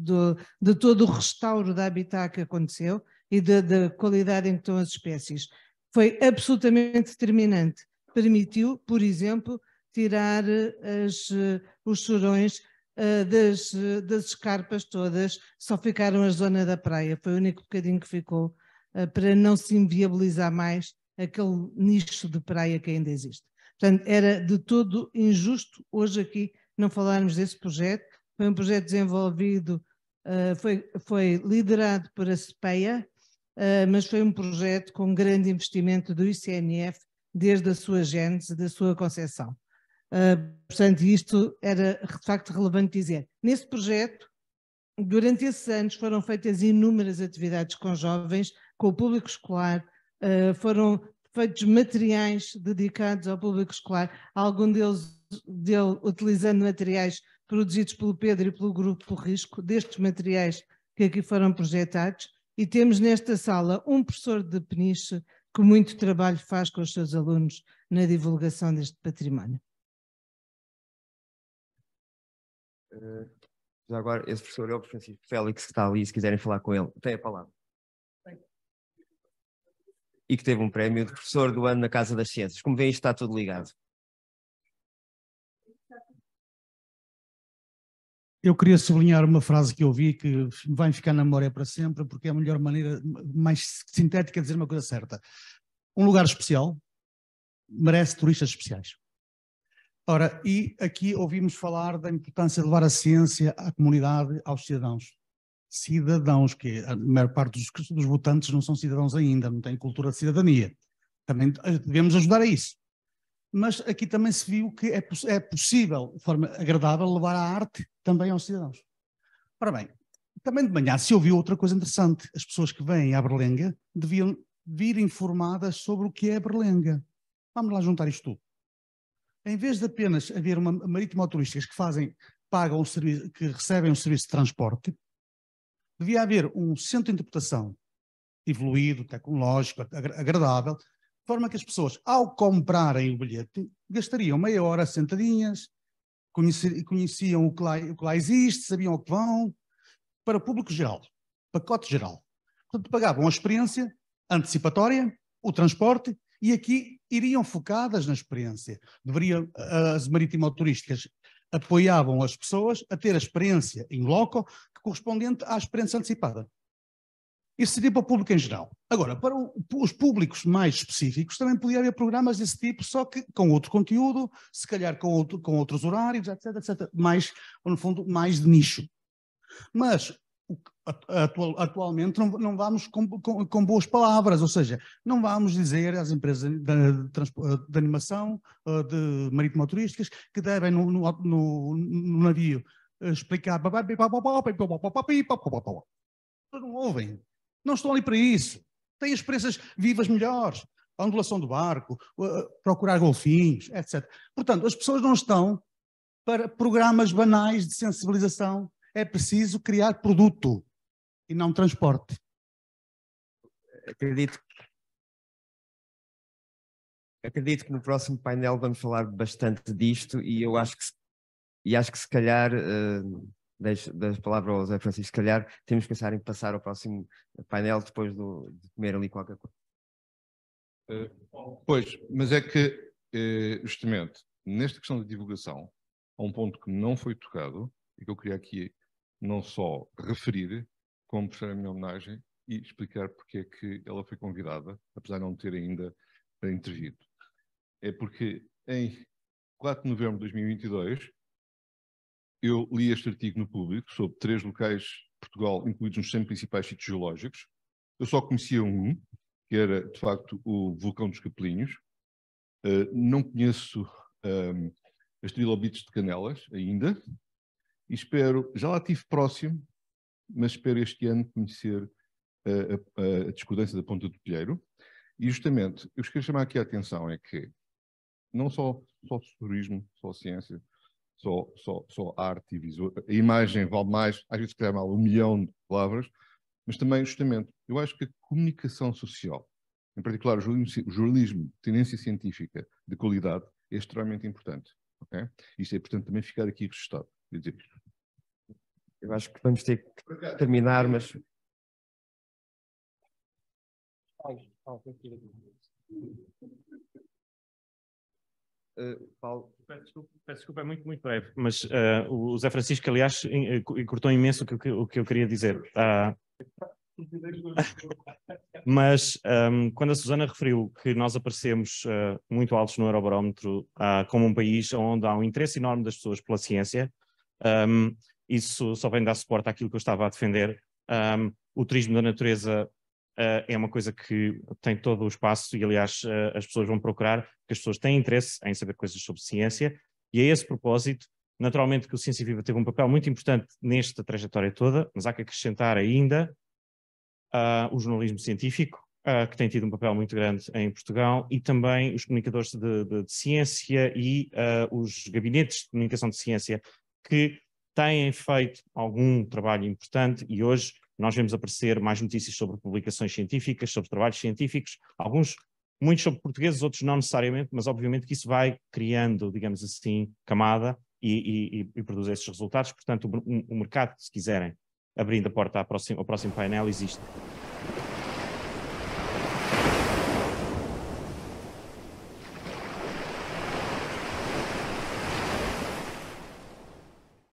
de todo o restauro da habitat que aconteceu e da qualidade em que estão as espécies. Foi absolutamente determinante. Permitiu, por exemplo, tirar os chorões das escarpas todas, só ficaram a zona da praia, foi o único bocadinho que ficou para não se inviabilizar mais aquele nicho de praia que ainda existe. Portanto, era de todo injusto hoje aqui não falarmos desse projeto. Foi um projeto desenvolvido, foi liderado por a CPEA, mas foi um projeto com grande investimento do ICNF desde a sua gênese, da sua concepção. Portanto, isto era de facto relevante dizer. Nesse projeto, durante esses anos foram feitas inúmeras atividades com jovens, com o público escolar, foram feitos materiais dedicados ao público escolar, algum deles utilizando materiais produzidos pelo Pedro e pelo Grupo Risco, destes materiais que aqui foram projetados, e temos nesta sala um professor de Peniche que muito trabalho faz com os seus alunos na divulgação deste património. Já agora, esse professor é o Francisco Félix, que está ali, se quiserem falar com ele, tem a palavra. E que teve um prémio de professor do ano na Casa das Ciências. Como veem, isto está tudo ligado. Eu queria sublinhar uma frase que eu vi que vai ficar na memória para sempre, porque é a melhor maneira, mais sintética de dizer uma coisa certa. Um lugar especial merece turistas especiais. Ora, e aqui ouvimos falar da importância de levar a ciência à comunidade, aos cidadãos. Cidadãos, que a maior parte dos votantes não são cidadãos ainda, não têm cultura de cidadania. Também devemos ajudar a isso. Mas aqui também se viu que é possível, de forma agradável, levar a arte também aos cidadãos. Ora bem, também de manhã se ouviu outra coisa interessante. As pessoas que vêm à Berlenga deviam vir informadas sobre o que é a Berlenga. Vamos lá juntar isto tudo. Em vez de apenas haver uma marítimo-turísticas que pagam o serviço, que recebem um serviço de transporte, devia haver um centro de interpretação evoluído, tecnológico, agradável, de forma que as pessoas, ao comprarem o bilhete, gastariam meia hora sentadinhas, conheciam o que lá existe, sabiam o que vão, para o público geral, pacote geral. Portanto, pagavam a experiência antecipatória, o transporte, e aqui iriam focadas na experiência. As marítimo-turísticas apoiavam as pessoas a ter a experiência em loco correspondente à experiência antecipada. Isso seria para o público em geral. Agora, para os públicos mais específicos, também podia haver programas desse tipo, só que com outro conteúdo, se calhar com outros horários, etc, etc. Mais, no fundo, mais de nicho. Mas, atualmente, não vamos com boas palavras, ou seja, não vamos dizer às empresas de animação, de marítimo-turísticas, que devem no navio explicar... Não ouvem. Não estão ali para isso. Têm experiências vivas melhores. A ondulação do barco, procurar golfinhos, etc. Portanto, as pessoas não estão para programas banais de sensibilização. É preciso criar produto e não Acredito que no próximo painel vamos falar bastante disto e eu acho que se calhar, deixo a palavra ao José Francisco, se calhar temos que pensar em passar ao próximo painel depois de comer ali qualquer coisa. Pois, mas é que, justamente, nesta questão da divulgação, há um ponto que não foi tocado e que eu queria aqui não só referir, como prestar a minha homenagem e explicar porque é que ela foi convidada, apesar de não ter ainda intervido. É porque em 4 de novembro de 2022 eu li este artigo no Público sobre 3 locais de Portugal incluídos nos 100 principais sítios geológicos. Eu só conhecia um, que era, de facto, o Vulcão dos Capelinhos. Não conheço as trilobites de Canelas ainda, e espero, já lá estive próximo, mas espero este ano conhecer a discordância da Ponta do Pilheiro. E justamente, eu queria chamar aqui a atenção é que não só turismo, só ciência, só arte e visual, a imagem vale mais, às vezes se calhar mal 1 milhão de palavras, mas também, justamente, eu acho que a comunicação social, em particular o jornalismo de tendência científica de qualidade, é extremamente importante. Okay? Isto é importante também ficar aqui registado. Dizer isto. Eu acho que vamos ter que terminar, mas... Paulo. Peço desculpa, é muito breve, mas o Zé Francisco, aliás, cortou imenso o que eu queria dizer. Mas quando a Susana referiu que nós aparecemos muito altos no Eurobarómetro como um país onde há um interesse enorme das pessoas pela ciência, isso só vem dar suporte àquilo que eu estava a defender. O turismo da natureza é uma coisa que tem todo o espaço e, aliás, as pessoas vão procurar, porque as pessoas têm interesse em saber coisas sobre ciência, e a esse propósito, naturalmente que o Ciência Viva teve um papel muito importante nesta trajetória toda, mas há que acrescentar ainda o jornalismo científico, que tem tido um papel muito grande em Portugal, e também os comunicadores de ciência e os gabinetes de comunicação de ciência, que têm feito algum trabalho importante, e hoje nós vemos aparecer mais notícias sobre publicações científicas, sobre trabalhos científicos, muitos sobre portugueses, outros não necessariamente, mas obviamente que isso vai criando, digamos assim, camada e produz esses resultados. Portanto, o mercado, se quiserem, abrindo a porta ao próximo painel, existe.